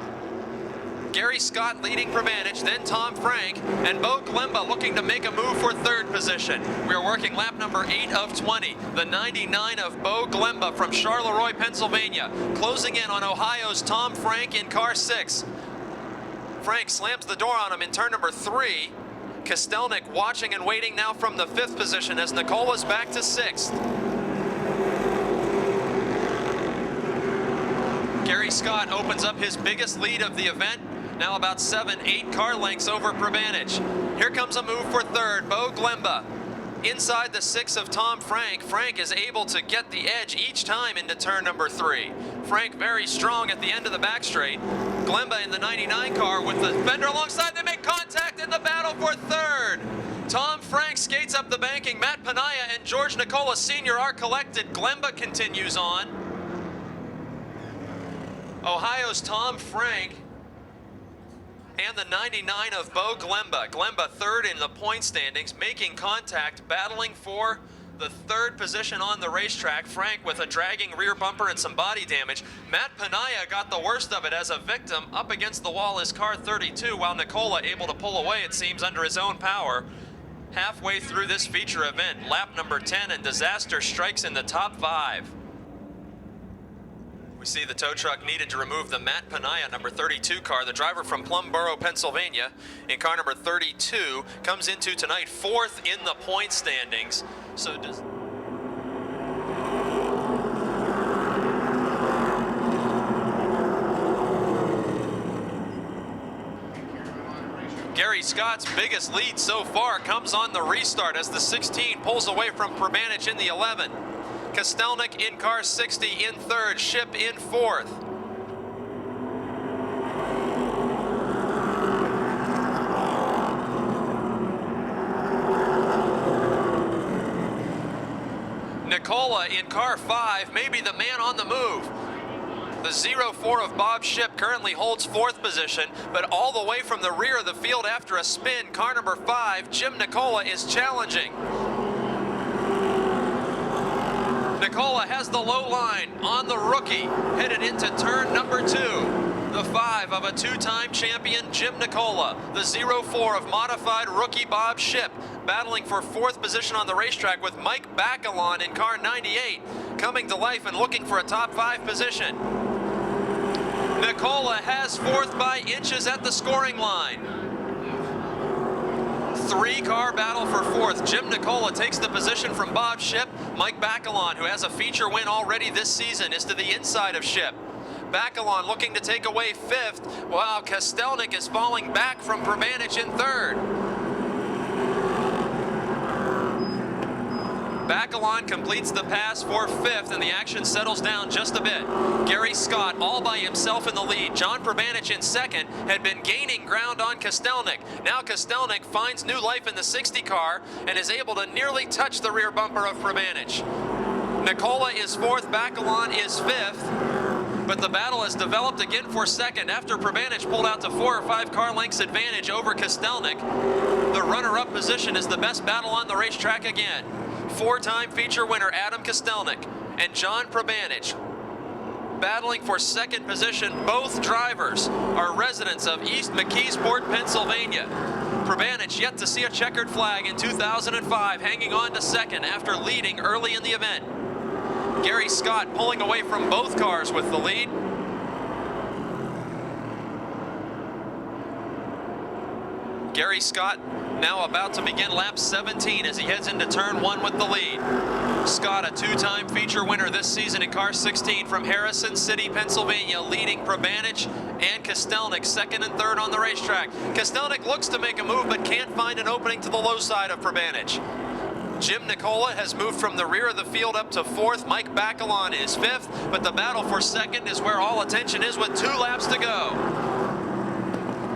Speaker 1: Gary Scott leading Provanich, then Tom Frank, and Bo Glemba looking to make a move for third position. We're working lap number 8 of 20. The 99 of Bo Glemba from Charleroi, Pennsylvania, closing in on Ohio's Tom Frank in car 6. Frank slams the door on him in turn number 3. Kostelnik watching and waiting now from the 5th position as Nicola's back to 6th. Gary Scott opens up his biggest lead of the event, now about 7-8 car lengths over Provanich. Here comes a move for third, Bo Glemba. Inside the 6 of Tom Frank, Frank is able to get the edge each time into turn number 3. Frank very strong at the end of the back straight. Glemba in the 99 car with the fender alongside. They make contact in the battle for third. Tom Frank skates up the banking. Matt Panaya and George Nicola Sr. are collected. Glemba continues on. Ohio's Tom Frank and the 99 of Bo Glemba. Glemba third in the point standings, making contact, battling for the 3rd position on the racetrack. Frank with a dragging rear bumper and some body damage. Matt Panaya got the worst of it as a victim. Up against the wall is car 32, while Nicola able to pull away, it seems, under his own power. Halfway through this feature event, lap number 10, and disaster strikes in the top 5. We see the tow truck needed to remove the Matt Panaya number 32 car. The driver from Plumboro, Pennsylvania, in car number 32, comes into tonight 4th in the point standings. So does Gary Scott's biggest lead so far comes on the restart as the 16 pulls away from Provanich in the 11. Kostelnik in car 60 in 3rd, Ship in 4th. Nicola in car 5, maybe the man on the move. The 04 of Bob Ship currently holds 4th position, but all the way from the rear of the field after a spin, car number 5, Jim Nicola is challenging. Nicola has the low line on the rookie, headed into turn number 2. The 5 of a two-time champion Jim Nicola, the 04 of modified rookie Bob Shipp, battling for 4th position on the racetrack with Mike Bacalon in car 98, coming to life and looking for a top 5 position. Nicola has 4th by inches at the scoring line. 3-car battle for 4th. Jim Nicola takes the position from Bob Shipp. Mike Bacalon, who has a feature win already this season, is to the inside of Shipp. Bacalon looking to take away 5th, while Kostelnik is falling back from Provanich in 3rd. Bacalon completes the pass for 5th, and the action settles down just a bit. Gary Scott all by himself in the lead. John Provanich in 2nd had been gaining ground on Kostelnik. Now Kostelnik finds new life in the 60 car and is able to nearly touch the rear bumper of Provanich. Nicola is 4th, Bacalon is 5th, but the battle has developed again for 2nd after Provanich pulled out to 4 or 5 car lengths advantage over Kostelnik. The runner-up position is the best battle on the racetrack again. 4-time feature winner Adam Kostelnik and John Provanich battling for 2nd position. Both drivers are residents of East McKeesport, Pennsylvania. Provanich yet to see a checkered flag in 2005, hanging on to 2nd after leading early in the event. Gary Scott pulling away from both cars with the lead. Gary Scott now about to begin lap 17 as he heads into turn 1 with the lead. Scott, a 2-time feature winner this season in car 16 from Harrison City, Pennsylvania, leading Provanich and Kostelnik 2nd and 3rd on the racetrack. Kostelnik looks to make a move but can't find an opening to the low side of Provanich. Jim Nicola has moved from the rear of the field up to 4th. Mike Bacalon is 5th, but the battle for 2nd is where all attention is with 2 laps to go.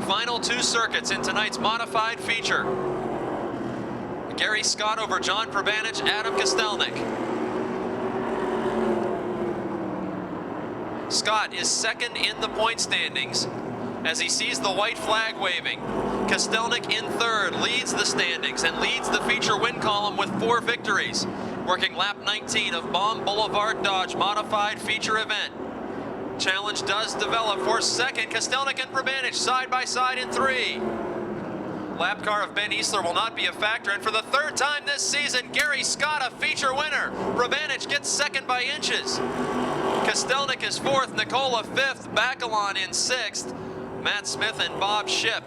Speaker 1: Final 2 circuits in tonight's modified feature. Gary Scott over John Provanich, Adam Kostelnik. Scott is 2nd in the point standings as he sees the white flag waving. Kostelnik in 3rd leads the standings and leads the feature win column with 4 victories, working lap 19 of Baum Boulevard Dodge modified feature event. Challenge does develop for 2nd. Kostelnik and Provanich side by side in 3. Lap car of Ben Easler will not be a factor, and for the 3rd time this season, Gary Scott a feature winner. Provanich gets 2nd by inches. Kostelnik is 4th, Nicola 5th, Bacalon in 6th, Matt Smith and Bob Shipp.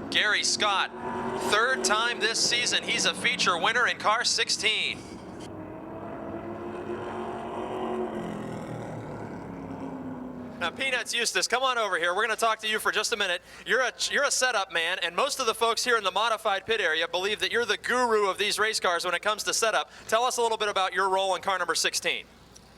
Speaker 1: Gary Scott, 3rd time this season, he's a feature winner in car 16. Now, Peanuts Eustace, come on over here. We're going to talk to you for just a minute. You're a setup man, and most of the folks here in the modified pit area believe that you're the guru of these race cars when it comes to setup. Tell us a little bit about your role in car number 16.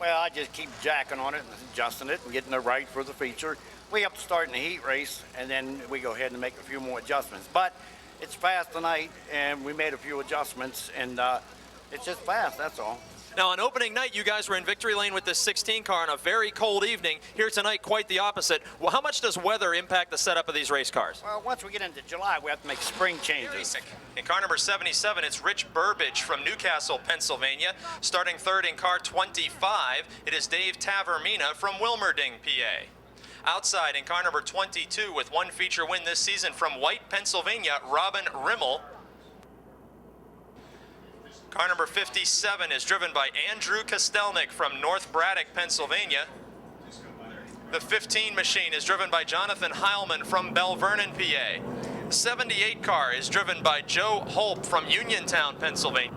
Speaker 4: Well, I just keep jacking on it, adjusting it, and getting it right for the feature. We have to start in the heat race, and then we go ahead and make a few more adjustments. But it's fast tonight, and we made a few adjustments, and it's just fast, that's all.
Speaker 1: Now, on opening night, you guys were in victory lane with this 16 car on a very cold evening. Here tonight, quite the opposite. Well, how much does weather impact the setup of these race cars?
Speaker 4: Well, once we get into July, we have to make spring changes.
Speaker 1: In car number 77, it's Rich Burbage from Newcastle, Pennsylvania. Starting 3rd in car 25, it is Dave Tavermina from Wilmerding, PA. Outside in car number 22 with 1 feature win this season from White, Pennsylvania, Robin Rimmel. Car number 57 is driven by Andrew Kostelnik from North Braddock, Pennsylvania. The 15 machine is driven by Jonathan Heilman from Bell Vernon, PA. The 78 car is driven by Joe Holp from Uniontown, Pennsylvania.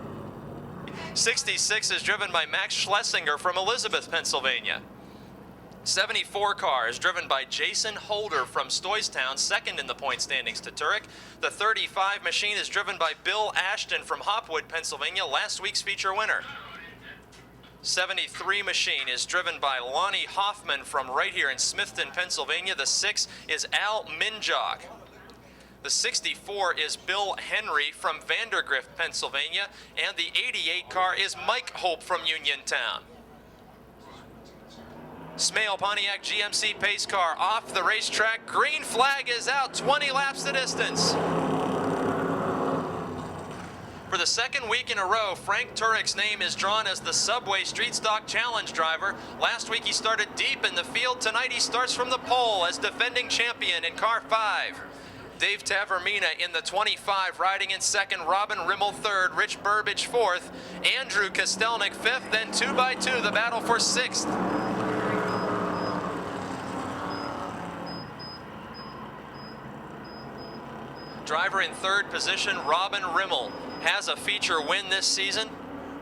Speaker 1: 66 is driven by Max Schlesinger from Elizabeth, Pennsylvania. 74 car is driven by Jason Holder from Stoystown, 2nd in the point standings to Turek. The 35 machine is driven by Bill Ashton from Hopwood, Pennsylvania, last week's feature winner. 73 machine is driven by Lonnie Hoffman from right here in Smithton, Pennsylvania. The 6 is Al Minjog. The 64 is Bill Henry from Vandergrift, Pennsylvania, and the 88 car is Mike Hope from Uniontown. Smale Pontiac GMC pace car off the racetrack. Green flag is out, 20 laps the distance. For the second week in a row, Frank Turek's name is drawn as the Subway Street Stock Challenge driver. Last week he started deep in the field. Tonight he starts from the pole as defending champion in car 5. Dave Tavermina in the 25, riding in second, Robin Rimmel third, Rich Burbage fourth, Andrew Kostelnik fifth, then 2x2, the battle for sixth. Driver in third position, Robin Rimmel, has a feature win this season.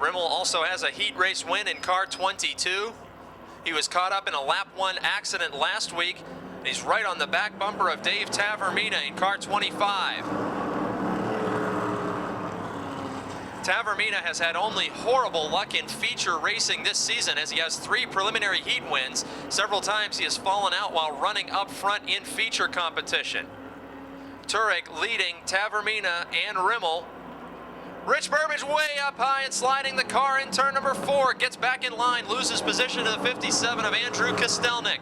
Speaker 1: Rimmel also has a heat race win in car 22. He was caught up in a lap 1 accident last week. He's right on the back bumper of Dave Tavermina in car 25. Tavermina has had only horrible luck in feature racing this season, as he has 3 preliminary heat wins. Several times he has fallen out while running up front in feature competition. Turek leading Tavermina and Rimmel. Rich Burbage way up high and sliding the car in turn number 4. Gets back in line, loses position to the 57 of Andrew Kostelnik.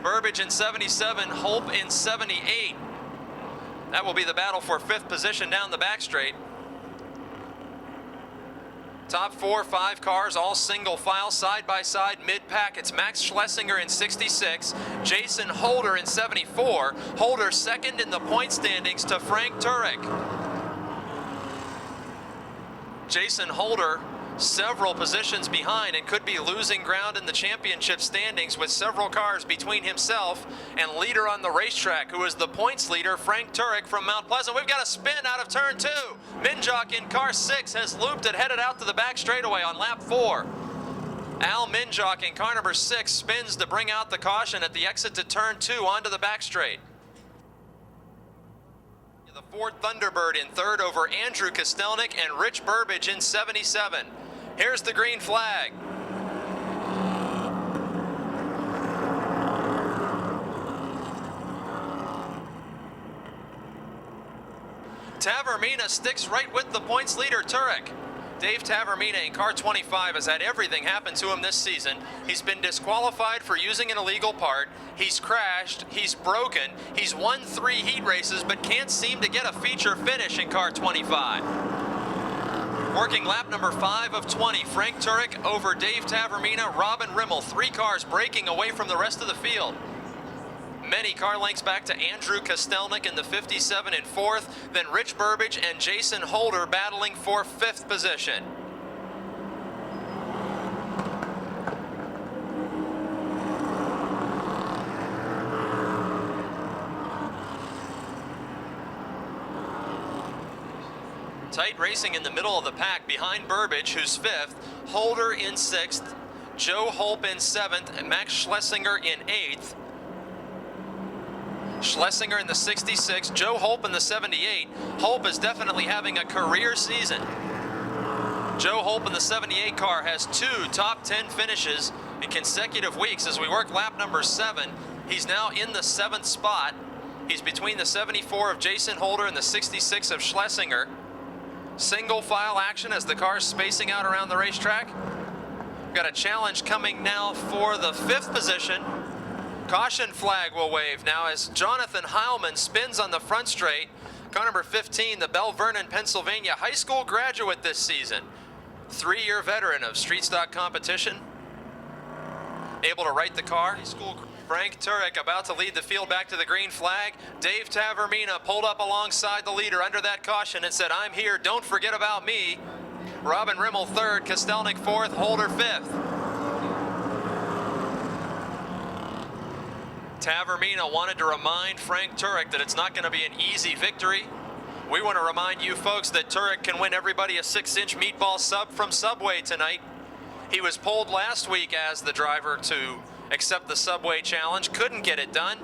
Speaker 1: Burbage in 77, Hope in 78. That will be the battle for 5th position down the back straight. Top 4, 5 cars, all single file, side by side, mid-pack. It's Max Schlesinger in 66, Jason Holder in 74. Holder second in the point standings to Frank Turek. Jason Holder several positions behind and could be losing ground in the championship standings with several cars between himself and leader on the racetrack, who is the points leader, Frank Turek from Mount Pleasant. We've got a spin out of turn 2. Minjock in car 6 has looped and headed out to the back straightaway on lap 4. Al Minjock in car number 6 spins to bring out the caution at the exit to turn 2 onto the back straight. The Ford Thunderbird in third over Andrew Kostelnik and Rich Burbage in 77. Here's the green flag. Tavermina sticks right with the points leader, Turek. Dave Tavermina in car 25 has had everything happen to him this season. He's been disqualified for using an illegal part. He's crashed, he's broken, he's won 3 heat races, but can't seem to get a feature finish in car 25. Working lap number 5 of 20, Frank Turek over Dave Tavermina, Robin Rimmel, 3 cars breaking away from the rest of the field. Many car lengths back to Andrew Kostelnik in the 57 in 4th, then Rich Burbage and Jason Holder battling for 5th position. Tight racing in the middle of the pack behind Burbage, who's 5th, Holder in 6th, Joe Holp in 7th, and Max Schlesinger in 8th. Schlesinger in the 66, Joe Holp in the 78. Holp is definitely having a career season. Joe Holp in the 78 car has 2 top 10 finishes in consecutive weeks. As we work lap number 7, he's now in the 7th spot. He's between the 74 of Jason Holder and the 66 of Schlesinger. Single file action as the car's spacing out around the racetrack. We've got a challenge coming now for the 5th position. Caution flag will wave now as Jonathan Heilman spins on the front straight. Car number 15, the Belle Vernon, Pennsylvania high school graduate this season. 3-year veteran of street stock competition. Able to right the car. Frank Turek about to lead the field back to the green flag. Dave Tavermina pulled up alongside the leader under that caution and said, "I'm here, don't forget about me." Robin Rimmel 3rd, Kostelnik 4th, Holder 5th. Tavermina wanted to remind Frank Turek that it's not going to be an easy victory. We want to remind you folks that Turek can win everybody a 6-inch meatball sub from Subway tonight. He was pulled last week as the driver to accept the Subway challenge, couldn't get it done.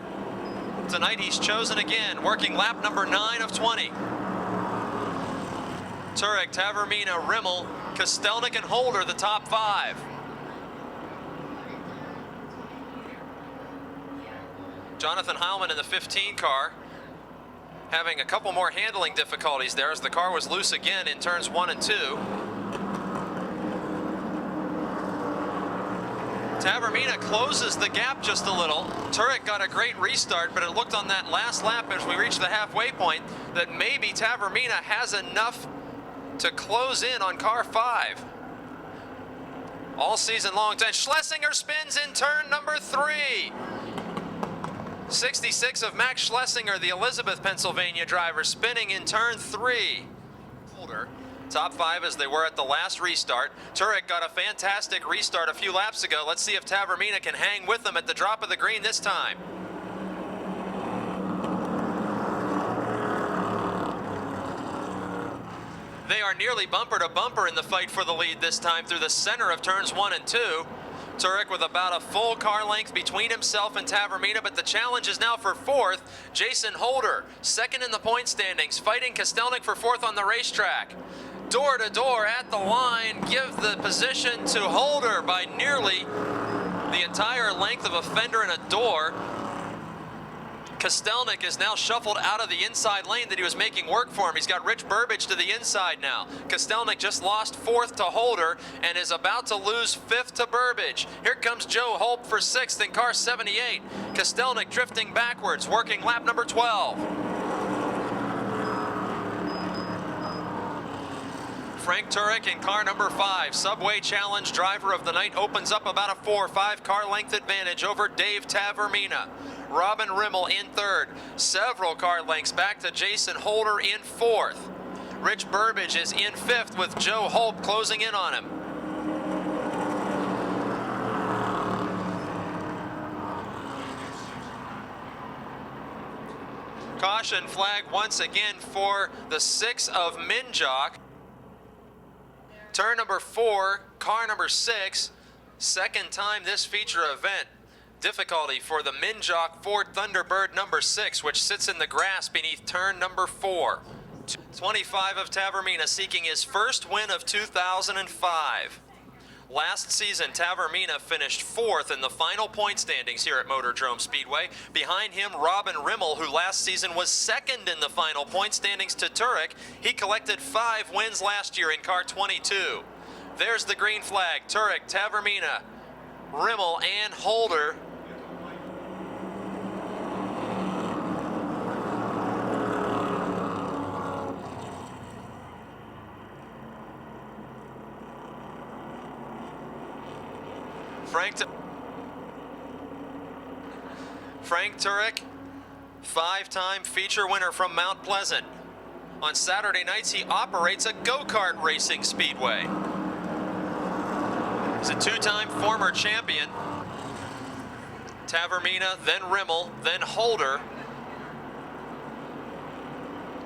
Speaker 1: Tonight he's chosen again, working lap number 9 of 20. Turek, Tavermina, Rimmel, Kostelnik, and Holder the top 5. Jonathan Heilman in the 15 car having a couple more handling difficulties there as the car was loose again in turns 1 and 2. Tavermina closes the gap just a little. Turek got a great restart, but it looked on that last lap as we reached the halfway point that maybe Tavermina has enough to close in on car 5. All season long, Schlesinger spins in turn number 3. 66 of Max Schlesinger, the Elizabeth, Pennsylvania driver, spinning in turn 3. Top 5 as they were at the last restart. Turek got a fantastic restart a few laps ago. Let's see if Tavermina can hang with them at the drop of the green this time. They are nearly bumper to bumper in the fight for the lead this time through the center of turns 1 and 2. Turek with about a full car length between himself and Tavermina, but the challenge is now for 4th. Jason Holder, 2nd in the point standings, fighting Kostelnik for 4th on the racetrack. Door to door at the line, give the position to Holder by nearly the entire length of a fender and a door. Kostelnik is now shuffled out of the inside lane that he was making work for him. He's got Rich Burbage to the inside now. Kostelnik just lost 4th to Holder and is about to lose 5th to Burbage. Here comes Joe Holp for 6th in car 78. Kostelnik drifting backwards, working lap number 12. Frank Turek in car number 5. Subway Challenge driver of the night opens up about a 4 or 5 car length advantage over Dave Tavermina. Robin Rimmel in 3rd. Several car lengths back to Jason Holder in 4th. Rich Burbage is in 5th with Joe Holp closing in on him. Caution flag once again for the 6 of Minjok. Turn number 4, car number 6, second time this feature event. Difficulty for the Minjok Ford Thunderbird number 6, which sits in the grass beneath turn number 4. 25 of Tavermina seeking his first win of 2005. Last season, Tavermina finished 4th in the final point standings here at Motordrome Speedway. Behind him, Robin Rimmel, who last season was 2nd in the final point standings to Turek. He collected 5 wins last year in car 22. There's the green flag. Turek, Tavermina, Rimmel, and Holder. Frank Turek, 5-time feature winner from Mount Pleasant. On Saturday nights, he operates a go-kart racing speedway. He's a 2-time former champion. Tavermina, then Rimmel, then Holder.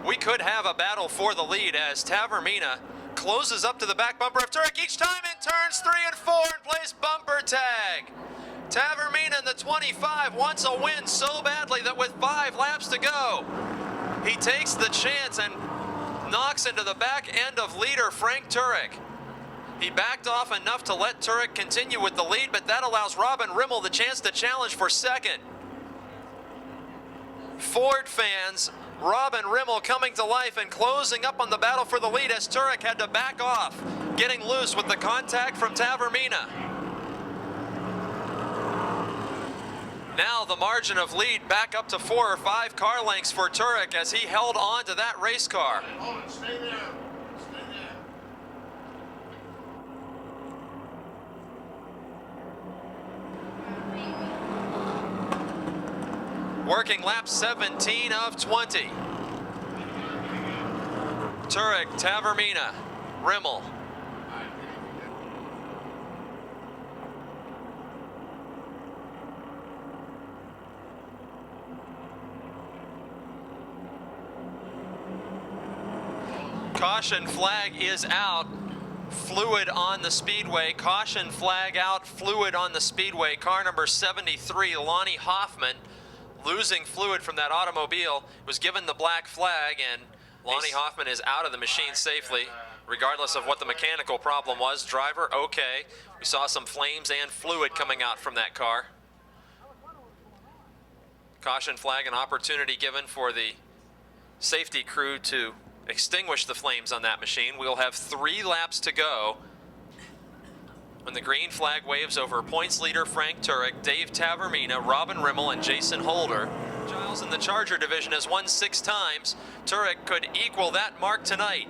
Speaker 1: We could have a battle for the lead as Tavermina closes up to the back bumper of Turek each time in turns 3 and 4 and plays bumper tag. Tavermina in the 25 wants a win so badly that with 5 laps to go, he takes the chance and knocks into the back end of leader Frank Turek. He backed off enough to let Turek continue with the lead, but that allows Robin Rimmel the chance to challenge for 2nd. Ford fans, Robin Rimmel coming to life and closing up on the battle for the lead as Turek had to back off, getting loose with the contact from Tavermina. Now the margin of lead back up to 4 or 5 car lengths for Turek as he held on to that race car.
Speaker 5: Hold it, stay there. Stay there.
Speaker 1: Working lap 17 of 20. Turek, Tavermina, Rimmel. Caution flag is out. Fluid on the speedway. Caution flag out. Fluid on the speedway. Car number 73, Lonnie Hoffman, losing fluid from that automobile, was given the black flag, and Lonnie Hoffman is out of the machine safely, regardless of what the mechanical problem was. Driver, okay. We saw some flames and fluid coming out from that car. Caution flag, an opportunity given for the safety crew to extinguish the flames on that machine. We'll have 3 laps to go When the green flag waves over points leader Frank Turek, Dave Tavermina, Robin Rimmel, and Jason Holder. Giles in the Charger division has won 6 times. Turek could equal that mark tonight.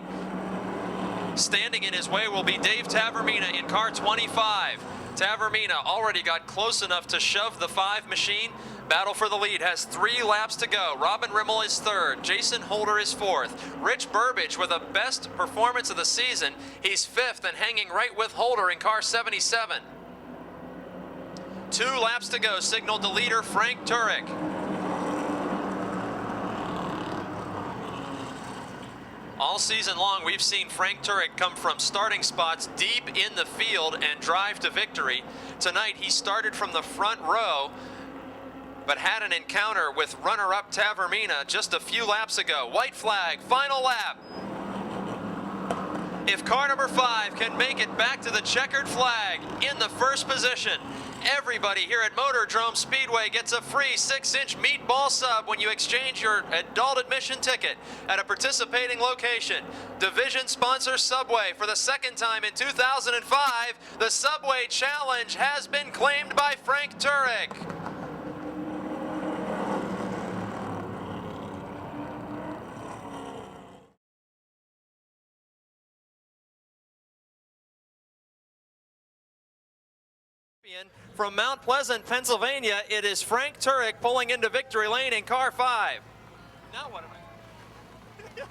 Speaker 1: Standing in his way will be Dave Tavermina in car 25. Tavermina already got close enough to shove the 5 machine. Battle for the lead has 3 laps to go. Robin Rimmel is 3rd. Jason Holder is 4th. Rich Burbage with a best performance of the season. He's 5th and hanging right with Holder in car 77. 2 laps to go, signaled to leader Frank Turek. All season long, we've seen Frank Turek come from starting spots deep in the field and drive to victory. Tonight, he started from the front row, but had an encounter with runner-up Tavermina just a few laps ago. White flag, final lap. If car number 5 can make it back to the checkered flag in the first position, everybody here at Motordrome Speedway gets a free 6-inch meatball sub when you exchange your adult admission ticket at a participating location. Division sponsor Subway. For the 2nd time in 2005, the Subway Challenge has been claimed by Frank Turek. From Mount Pleasant, Pennsylvania, it is Frank Turek pulling into victory lane in car 5. Now what am I?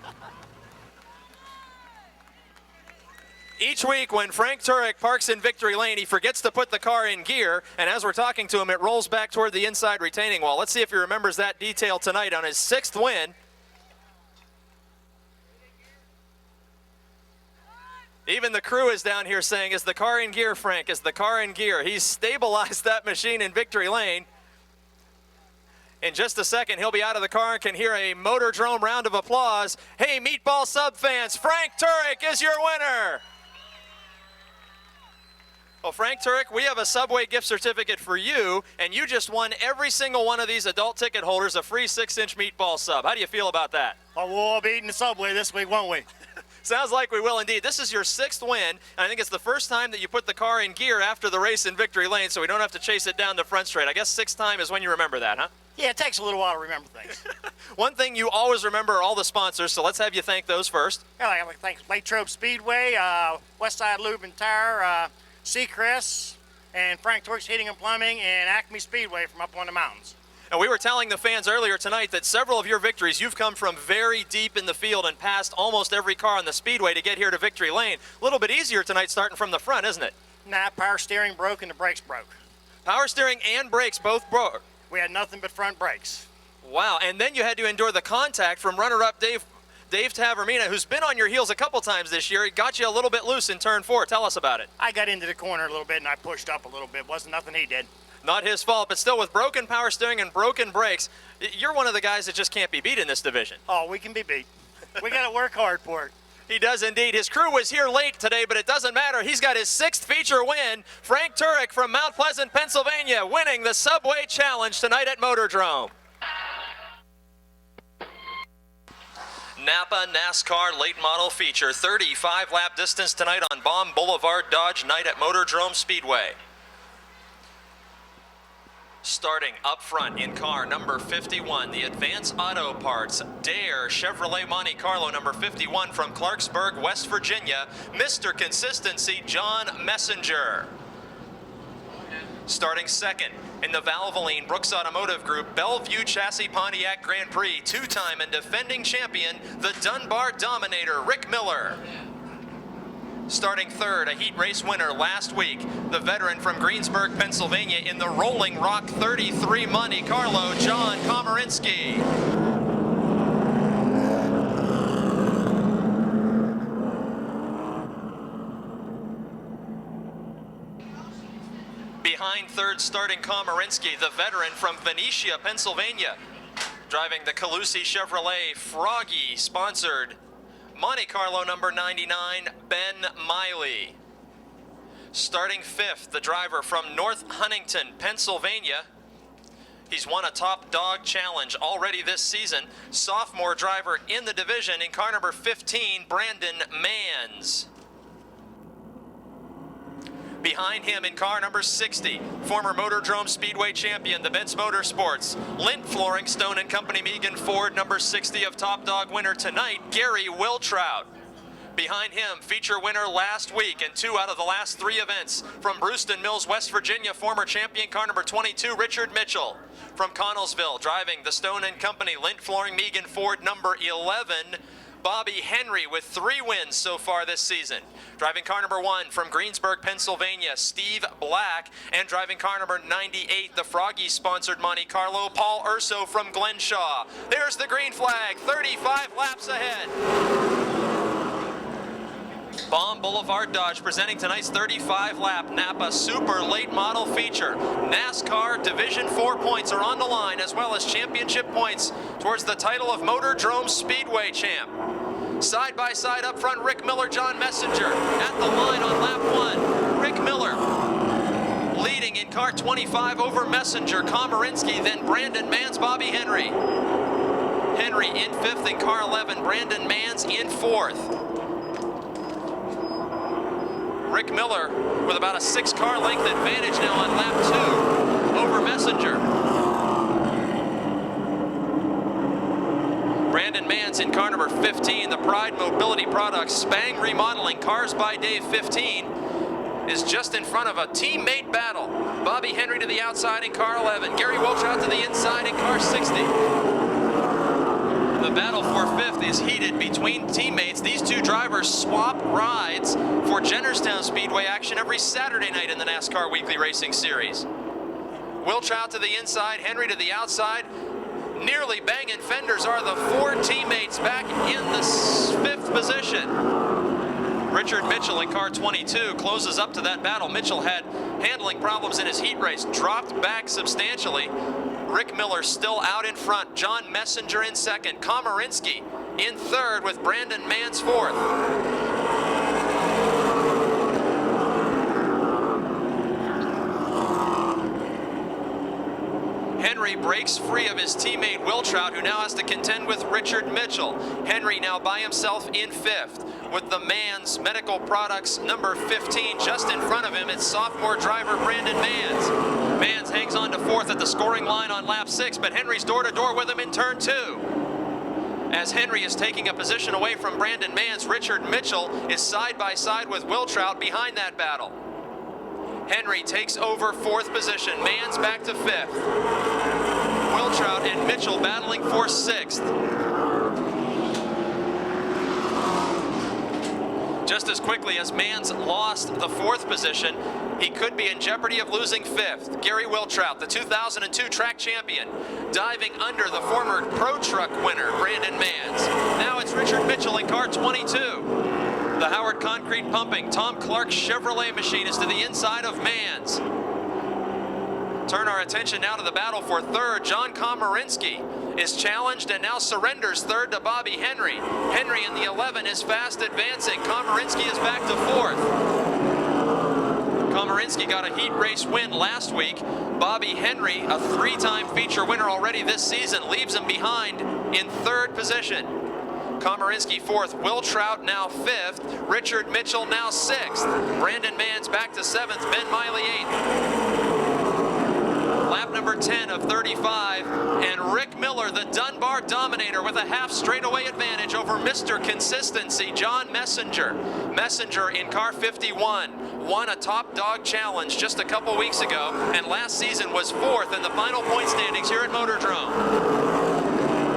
Speaker 1: Each week when Frank Turek parks in victory lane, he forgets to put the car in gear, and as we're talking to him, it rolls back toward the inside retaining wall. Let's see if he remembers that detail tonight on his 6th win. Even the crew is down here saying, is the car in gear, Frank? Is the car in gear? He's stabilized that machine in victory lane. In just a second, he'll be out of the car and can hear a Motordrome round of applause. Hey, Meatball Sub fans, Frank Turek is your winner. Well, Frank Turek, we have a Subway gift certificate for you, and you just won every single one of these adult ticket holders a free 6-inch meatball sub. How do you feel about that?
Speaker 6: Oh, we'll all be eating the Subway this week, won't we?
Speaker 1: Sounds like we will indeed. This is your 6th win, and I think it's the first time that you put the car in gear after the race in victory lane, so we don't have to chase it down the front straight. I guess 6th time is when you remember that, huh?
Speaker 6: Yeah, it takes a little while to remember things.
Speaker 1: One thing you always remember are all the sponsors, so let's have you thank those first.
Speaker 6: Yeah, I'd like to thank Motordrome Speedway, Westside Lube and Tire, Seacrest, and Frank Turek's Heating and Plumbing, and Acme Speedway from up on the mountains.
Speaker 1: And we were telling the fans earlier tonight that several of your victories, you've come from very deep in the field and passed almost every car on the speedway to get here to victory lane. A little bit easier tonight starting from the front, isn't it?
Speaker 6: Nah, power steering broke and the brakes broke.
Speaker 1: Power steering and brakes both broke.
Speaker 6: We had nothing but front brakes.
Speaker 1: Wow, and then you had to endure the contact from runner-up Dave Tavermina, who's been on your heels a couple times this year. He got you a little bit loose in turn 4. Tell us about it.
Speaker 6: I got into the corner a little bit and I pushed up a little bit. Wasn't nothing he did.
Speaker 1: Not his fault, but still with broken power steering and broken brakes, you're one of the guys that just can't be beat in this division.
Speaker 6: Oh, we can be beat. We got to work hard for it.
Speaker 1: He does indeed. His crew was here late today, but it doesn't matter. He's got his 6th feature win. Frank Turek from Mount Pleasant, Pennsylvania, winning the Subway Challenge tonight at Motordrome. Napa NASCAR late model feature, 35-lap distance tonight on Baum Boulevard Dodge night at Motordrome Speedway. Starting up front in car number 51, the Advance Auto Parts Dare Chevrolet Monte Carlo number 51 from Clarksburg, West Virginia, Mr. Consistency John Messenger. Starting 2nd in the Valvoline Brooks Automotive Group Bellevue Chassis Pontiac Grand Prix, 2-time and defending champion, the Dunbar Dominator Rick Miller. Starting 3rd, a heat race winner last week, the veteran from Greensburg, Pennsylvania in the Rolling Rock 33 Monte Carlo, John Komarinsky. Behind 3rd starting Komarinsky, the veteran from Venetia, Pennsylvania, driving the Calusi Chevrolet Froggy sponsored Monte Carlo number 99, Ben Miley. Starting 5th, the driver from North Huntington, Pennsylvania. He's won a Top Dog Challenge already this season. Sophomore driver in the division in car number 15, Brandon Manns. Behind him in car number 60, former Motordrome Speedway champion, the Benz Motorsports, Lint Flooring, Stone & Company, Megan Ford, number 60 of Top Dog winner tonight, Gary Wiltrout. Behind him, feature winner last week and 2 out of the last 3 events. From Brewston Mills, West Virginia, former champion, car number 22, Richard Mitchell. From Connellsville, driving the Stone & Company, Lint Flooring, Megan Ford, number 11, Bobby Henry, with 3 wins so far this season. Driving car number 1 from Greensburg, Pennsylvania, Steve Black. And driving car number 98, the Froggy-sponsored Monte Carlo, Paul Urso from Glenshaw. There's the green flag, 35 laps ahead. Baum Boulevard Dodge presenting tonight's 35-lap Napa Super Late Model feature. NASCAR Division 4 points are on the line, as well as championship points towards the title of Motordrome Speedway champ. Side by side up front, Rick Miller, John Messenger at the line on lap 1. Rick Miller leading in car 25 over Messenger, Komarinsky, then Brandon Manns, Bobby Henry. Henry in 5th in car 11, Brandon Manns in 4th. Rick Miller with about a 6-car length advantage now on lap 2 over Messenger. Brandon Manns in car number 15, the Pride Mobility Products Spang Remodeling Cars by Dave 15, is just in front of a teammate battle. Bobby Henry to the outside in car 11, Gary Wiltrout to the inside in car 60. The battle for 5th is heated between teammates. These 2 drivers swap rides for Jennerstown Speedway action every Saturday night in the NASCAR Weekly Racing Series. Wiltrout to the inside, Henry to the outside. Nearly banging fenders are the 4 teammates back in the 5th position. Richard Mitchell in car 22 closes up to that battle. Mitchell had handling problems in his heat race, dropped back substantially. Rick Miller still out in front. John Messenger in 2nd. Komarinsky in 3rd with Brandon Manns 4th. Henry breaks free of his teammate Wiltrout, who now has to contend with Richard Mitchell. Henry now by himself in 5th with the Manns Medical Products number 15 just in front of him. It's sophomore driver Brandon Manns. Manns hangs on to 4th at the scoring line on lap 6, but Henry's door-to-door with him in turn 2. As Henry is taking a position away from Brandon Manns, Richard Mitchell is side by side with Wiltrout behind that battle. Henry takes over 4th position. Manns back to 5th. Wiltrout and Mitchell battling for 6th. Just as quickly as Manns lost the 4th position, he could be in jeopardy of losing 5th. Gary Wiltrout, the 2002 track champion, diving under the former Pro Truck winner, Brandon Manns. Now it's Richard Mitchell in car 22. The Howard Concrete Pumping, Tom Clark Chevrolet machine is to the inside of Manns. Turn our attention now to the battle for 3rd. John Komarinsky is challenged and now surrenders 3rd to Bobby Henry. Henry in the 11 is fast advancing. Komarinsky is back to 4th. Komarinsky got a heat race win last week. Bobby Henry, a 3-time feature winner already this season, leaves him behind in 3rd position. Komarinsky 4th, Wiltrout now 5th, Richard Mitchell now 6th, Brandon Manns back to 7th, Ben Miley 8th. Lap number 10 of 35, and Rick Miller, the Dunbar Dominator, with a half straightaway advantage over Mr. Consistency, John Messenger. Messenger in car 51, won a Top Dog Challenge just a couple weeks ago, and last season was 4th in the final point standings here at Motordrome.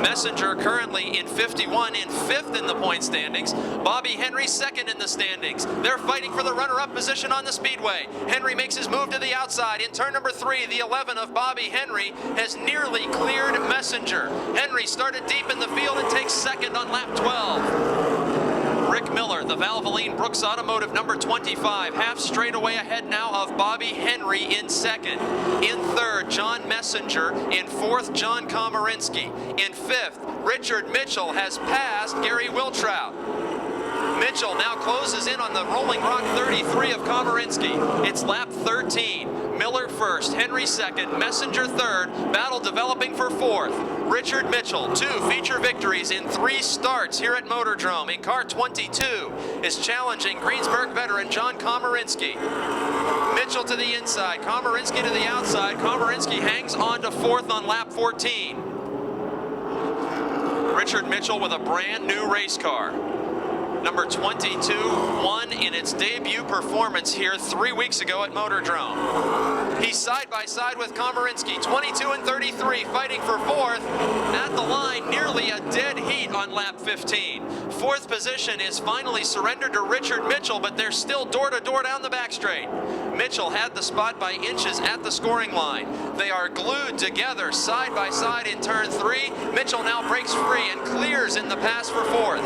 Speaker 1: Messenger currently in 51, in 5th in the point standings. Bobby Henry 2nd in the standings. They're fighting for the runner-up position on the speedway. Henry makes his move to the outside. In turn number 3, the 11 of Bobby Henry has nearly cleared Messenger. Henry started deep in the field and takes 2nd on lap 12. Rick Miller, the Valvoline Brooks Automotive number 25, half straightaway ahead now of Bobby Henry in 2nd. In 3rd, John Messenger. In 4th, John Komarinsky. In 5th, Richard Mitchell has passed Gary Wiltrout. Mitchell now closes in on the Rolling Rock 33 of Komarinsky. It's lap 13. Miller first, Henry second, Messenger third, battle developing for fourth. Richard Mitchell, 2 feature victories in 3 starts here at Motordrome in car 22, is challenging Greensburg veteran John Komarinsky. Mitchell to the inside, Komarinsky to the outside. Komarinsky hangs on to fourth on lap 14. Richard Mitchell with a brand new race car. Number 22 won in its debut performance here 3 weeks ago at Motordrome. He's side by side with Komarinsky, 22 and 33, fighting for fourth. At the line, nearly a dead heat on lap 15. Fourth position is finally surrendered to Richard Mitchell, but they're still door to door down the back straight. Mitchell had the spot by inches at the scoring line. They are glued together side by side in turn 3. Mitchell now breaks free and clears in the pass for fourth.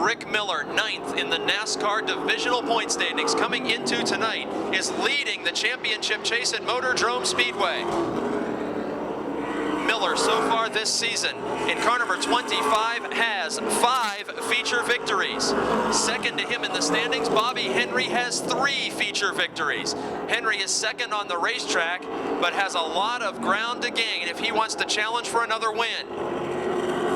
Speaker 1: Rick Miller, 9th in the NASCAR divisional point standings coming into tonight, is leading the championship chase at Motordrome Speedway. Miller so far this season in car number 25 has 5 feature victories. Second to him in the standings, Bobby Henry has 3 feature victories. Henry is second on the racetrack, but has a lot of ground to gain if he wants to challenge for another win.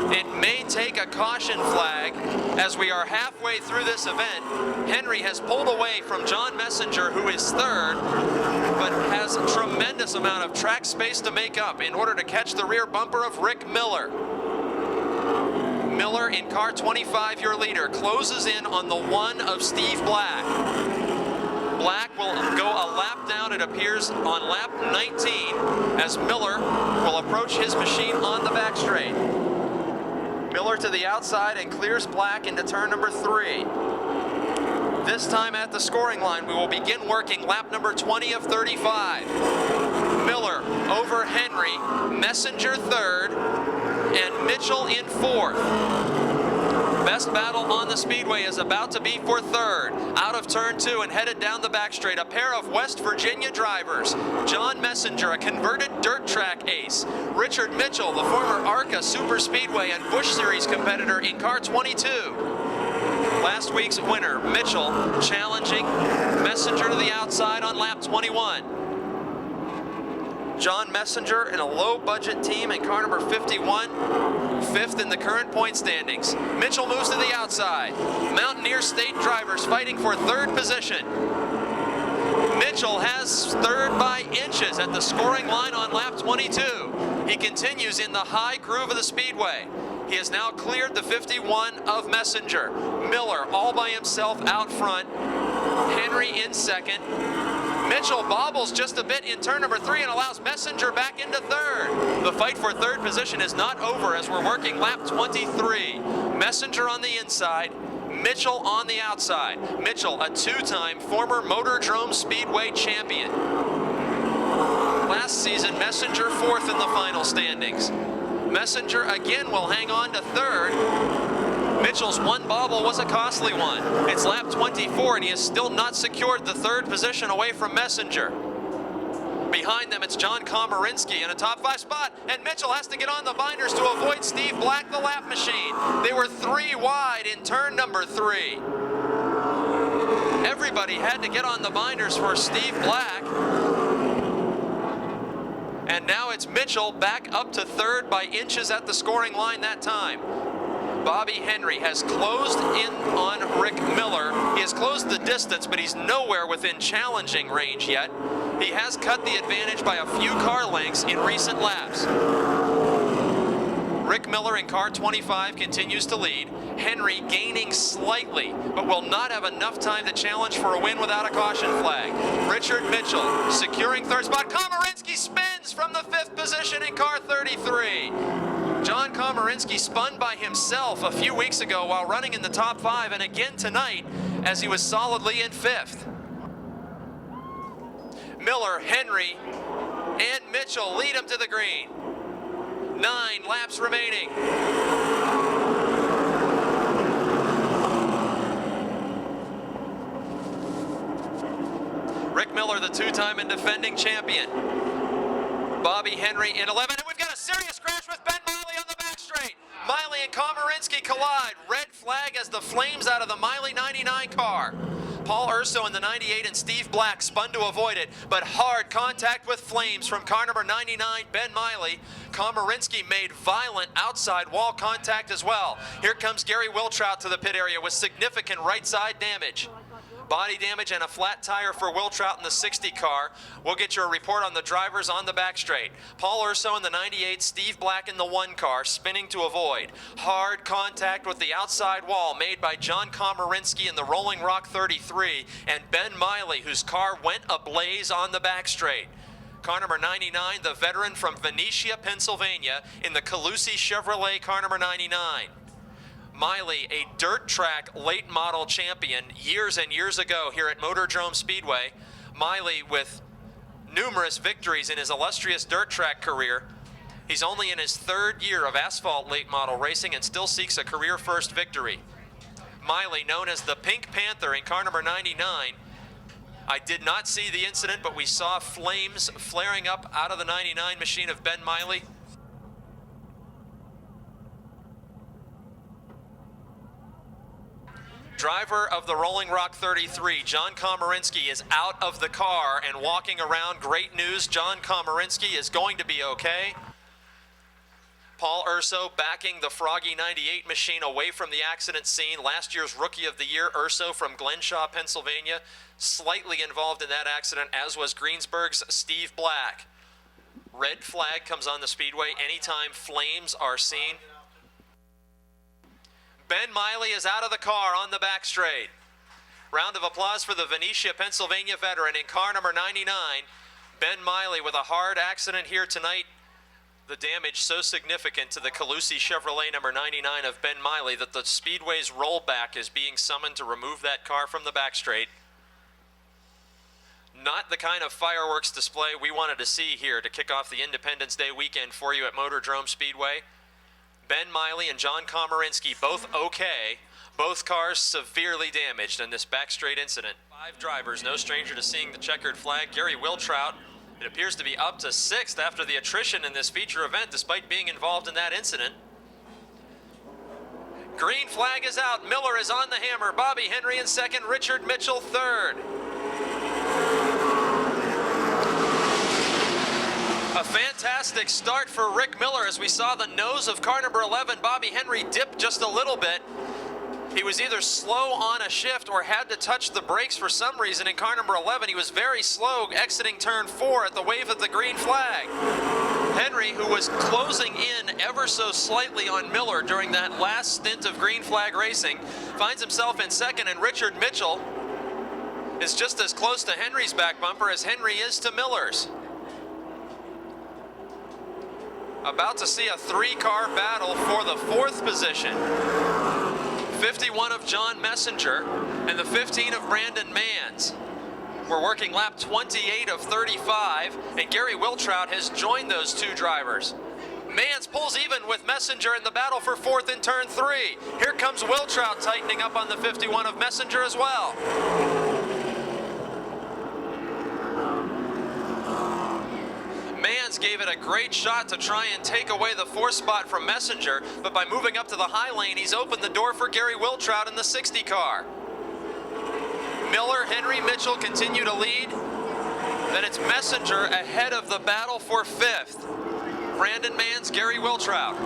Speaker 1: It may take a caution flag as we are halfway through this event. Henry has pulled away from John Messenger, who is third, but has a tremendous amount of track space to make up in order to catch the rear bumper of Rick Miller. Miller in car 25, your leader, closes in on the 1 of Steve Black. Black will go a lap down, it appears, on lap 19 as Miller will approach his machine on the back straight. Miller to the outside and clears Black into turn number 3. This time at the scoring line, we will begin working lap number 20 of 35. Miller over Henry, Messenger third, and Mitchell in fourth. Best battle on the speedway is about to be for third. Out of turn 2 and headed down the back straight, a pair of West Virginia drivers. John Messenger, a converted dirt track ace. Richard Mitchell, the former ARCA Super Speedway and Busch Series competitor in car 22. Last week's winner, Mitchell, challenging Messenger to the outside on lap 21. John Messenger in a low-budget team in car number 51, 5th in the current point standings. Mitchell moves to the outside. Mountaineer State drivers fighting for third position. Mitchell has third by inches at the scoring line on lap 22. He continues in the high groove of the speedway. He has now cleared the 51 of Messenger. Miller all by himself out front. Henry in second. Mitchell bobbles just a bit in turn number 3 and allows Messenger back into third. The fight for third position is not over as we're working lap 23. Messenger on the inside, Mitchell on the outside. Mitchell, a 2-time former Motordrome Speedway champion. Last season, Messenger 4th in the final standings. Messenger again will hang on to third. Mitchell's one bobble was a costly one. It's lap 24 and he has still not secured the third position away from Messenger. Behind them, it's John Komarinsky in a top 5 spot, and Mitchell has to get on the binders to avoid Steve Black, the lap machine. They were 3 wide in turn number 3. Everybody had to get on the binders for Steve Black. And now it's Mitchell back up to third by inches at the scoring line that time. Bobby Henry has closed in on Rick Miller. He has closed the distance, but he's nowhere within challenging range yet. He has cut the advantage by a few car lengths in recent laps. Rick Miller in car 25 continues to lead. Henry gaining slightly, but will not have enough time to challenge for a win without a caution flag. Richard Mitchell securing third spot. Komarinsky spins from the 5th position in car 33. John Komarinsky spun by himself a few weeks ago while running in the top 5, and again tonight as he was solidly in 5th. Miller, Henry, and Mitchell lead him to the green. 9 laps remaining. Rick Miller, the 2-time and defending champion. Bobby Henry in 11, and we've got a serious crash with Ben Miley on the back straight. Miley and collide. Red flag as the flames out of the Miley 99 car. Paul Urso in the 98 and Steve Black spun to avoid it, but hard contact with flames from car number 99, Ben Miley. Komarinsky made violent outside wall contact as well. Here comes Gary Wiltrout to the pit area with significant right side damage. Body damage and a flat tire for Wiltrout in the 60 car. We'll get you a report on the drivers on the back straight. Paul Urso in the 98, Steve Black in the 1 car, spinning to avoid. Hard contact with the outside wall made by John Komarinsky in the Rolling Rock 33 and Ben Miley, whose car went ablaze on the back straight. Car number 99, the veteran from Venetia, Pennsylvania, in the Calusi Chevrolet car number 99. Miley, a dirt track late model champion years and years ago here at Motordrome Speedway. Miley with numerous victories in his illustrious dirt track career. He's only in his 3rd year of asphalt late model racing and still seeks a career first victory. Miley, known as the Pink Panther in car number 99. I did not see the incident, but we saw flames flaring up out of the 99 machine of Ben Miley. Driver of the Rolling Rock 33, John Komarinsky, is out of the car and walking around. Great news, John Komarinsky is going to be okay. Paul Urso backing the Froggy 98 machine away from the accident scene. Last year's Rookie of the Year, Urso from Glenshaw, Pennsylvania, slightly involved in that accident, as was Greensburg's Steve Black. Red flag comes on the speedway anytime flames are seen. Ben Miley is out of the car on the back straight. Round of applause for the Venetia, Pennsylvania veteran in car number 99. Ben Miley with a hard accident here tonight. The damage so significant to the Calusi Chevrolet number 99 of Ben Miley that the Speedway's rollback is being summoned to remove that car from the back straight. Not the kind of fireworks display we wanted to see here to kick off the Independence Day weekend for you at Motordrome Speedway. Ben Miley and John Komarinsky both okay. Both cars severely damaged in this back straight incident. 5 drivers, no stranger to seeing the checkered flag. Gary Wiltrout, it appears to be up to 6th after the attrition in this feature event, despite being involved in that incident. Green flag is out. Miller is on the hammer. Bobby Henry in 2nd. Richard Mitchell 3rd. A fantastic start for Rick Miller as we saw the nose of car number 11, Bobby Henry, dip just a little bit. He was either slow on a shift or had to touch the brakes for some reason in car number 11. He was very slow exiting turn 4 at the wave of the green flag. Henry, who was closing in ever so slightly on Miller during that last stint of green flag racing, finds himself in 2nd, and Richard Mitchell is just as close to Henry's back bumper as Henry is to Miller's. About to see a 3-car battle for the 4th position. 51 of John Messenger and the 15 of Brandon Manns. We're working lap 28 of 35, and Gary Wiltrout has joined those 2 drivers. Manns pulls even with Messenger in the battle for 4th in turn 3. Here comes Wiltrout tightening up on the 51 of Messenger as well. Manns gave it a great shot to try and take away the 4th spot from Messenger, but by moving up to the high lane, he's opened the door for Gary Wiltrout in the 60 car. Miller, Henry, Mitchell continue to lead. Then it's Messenger ahead of the battle for 5th. Brandon Manns, Gary Wiltrout.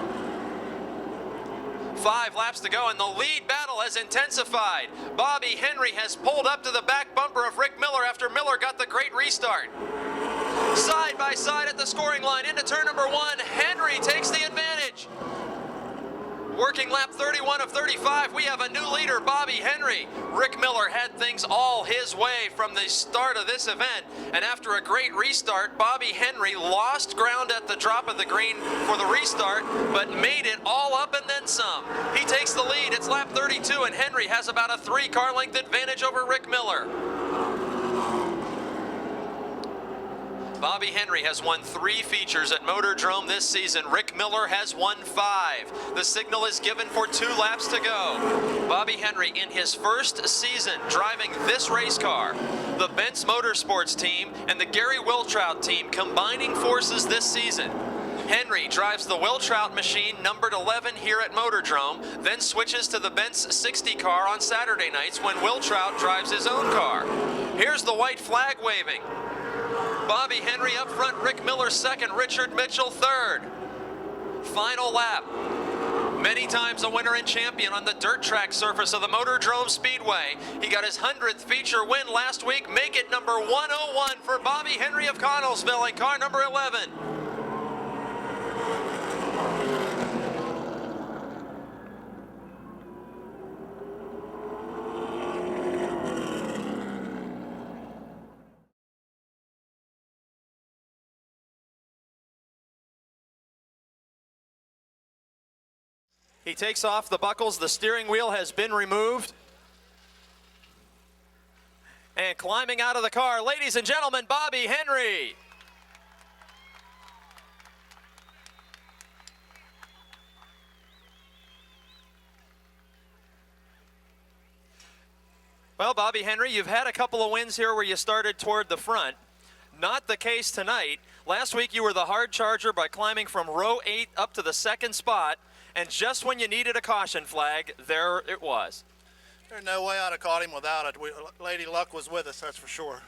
Speaker 1: 5 laps to go, and the lead battle has intensified. Bobby Henry has pulled up to the back bumper of Rick Miller after Miller got the great restart. Side by side at the scoring line into turn number 1. Henry takes the advantage. Working lap 31 of 35, we have a new leader, Bobby Henry. Rick Miller had things all his way from the start of this event, and after a great restart, Bobby Henry lost ground at the drop of the green for the restart, but made it all up and then some. He takes the lead. It's lap 32, and Henry has about a 3-car length advantage over Rick Miller. Bobby Henry has won 3 features at Motordrome this season. Rick Miller has won 5. The signal is given for 2 laps to go. Bobby Henry in his first season driving this race car. The Benz Motorsports team and the Gary Wiltrout team combining forces this season. Henry drives the Will Trout machine numbered 11 here at Motordrome, then switches to the Benz 60 car on Saturday nights when Will Trout drives his own car. Here's the white flag waving. Bobby Henry up front, Rick Miller second, Richard Mitchell third. Final lap. Many times a winner and champion on the dirt track surface of the Motordrome Speedway. He got his 100th feature win last week. Make it number 101 for Bobby Henry of Connellsville in car number 11. He takes off the buckles, the steering wheel has been removed. And climbing out of the car, ladies and gentlemen, Bobby Henry. Well, Bobby Henry, you've had a couple of wins here where you started toward the front. Not the case tonight. Last week you were the hard charger by climbing from row 8 up to the second spot. And just when you needed a caution flag, there it was.
Speaker 7: There's no way I'd have caught him without it. Lady Luck was with us, that's for sure.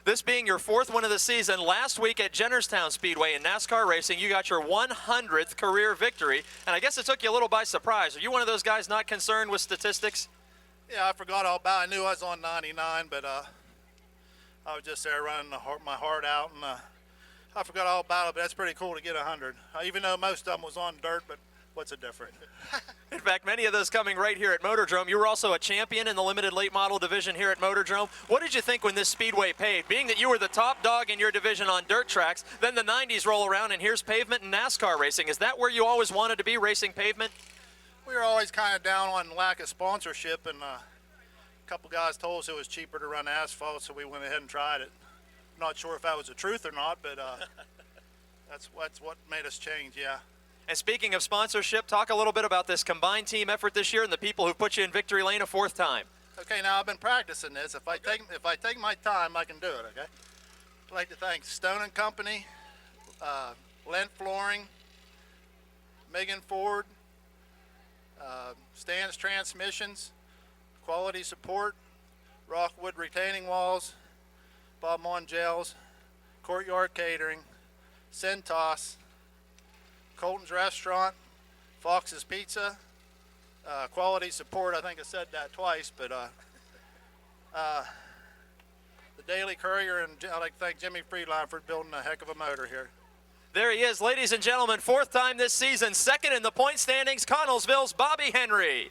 Speaker 1: This being your 4th win of the season, last week at Jennerstown Speedway in NASCAR racing, you got your 100th career victory. And I guess it took you a little by surprise. Are you one of those guys not concerned with statistics?
Speaker 7: Yeah, I forgot all about it. I knew I was on 99, but I was just there running my heart out, and I forgot all about it, but that's pretty cool to get 100. Even though most of them was on dirt, but what's the difference?
Speaker 1: In fact, many of those coming right here at Motordrome. You were also a champion in the limited late model division here at Motordrome. What did you think when this speedway paved? Being that you were the top dog in your division on dirt tracks, then the 90s roll around and here's pavement and NASCAR racing. Is that where you always wanted to be, racing pavement?
Speaker 7: We were always kind of down on lack of sponsorship, and a couple guys told us it was cheaper to run asphalt, so we went ahead and tried it. Not sure if that was the truth or not, but that's what made us change, yeah.
Speaker 1: And speaking of sponsorship, talk a little bit about this combined team effort this year and the people who put you in victory lane a 4th time.
Speaker 7: Okay, now I've been practicing this. If I take my time, I can do it, okay? I'd like to thank Stone & Company, Lent Flooring, Megan Ford, Stan's Transmissions, Quality Support, Rockwood Retaining Walls, Bob Mongels, Courtyard Catering, Centos, Colton's Restaurant, Fox's Pizza, Quality Support. I think I said that twice, but the Daily Courier, and I'd like to thank Jimmy Friedline for building a heck of a motor here.
Speaker 1: There he is, ladies and gentlemen, 4th time this season, 2nd in the point standings, Connellsville's Bobby Henry.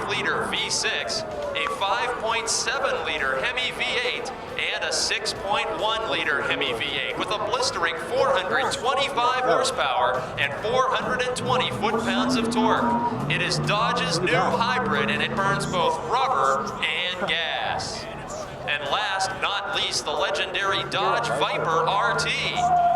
Speaker 1: Liter V6, a 5.7 liter Hemi V8, and a 6.1 liter Hemi V8 with a blistering 425 horsepower and 420 foot-pounds of torque. It is Dodge's new hybrid, and it burns both rubber and gas. And last, not least, the legendary Dodge Viper RT.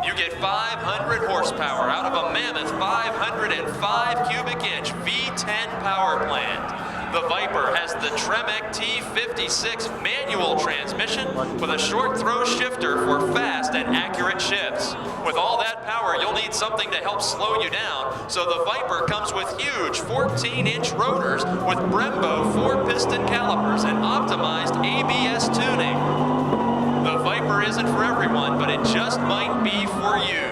Speaker 1: You get 500 horsepower out of a mammoth 505 cubic inch V10 power plant. The Viper has the Tremec T56 manual transmission with a short throw shifter for fast and accurate shifts. With all that power, you'll need something to help slow you down, so the Viper comes with huge 14-inch rotors with Brembo 4-piston calipers and optimized ABS tuning. The Viper isn't for everyone, but it just might be for you.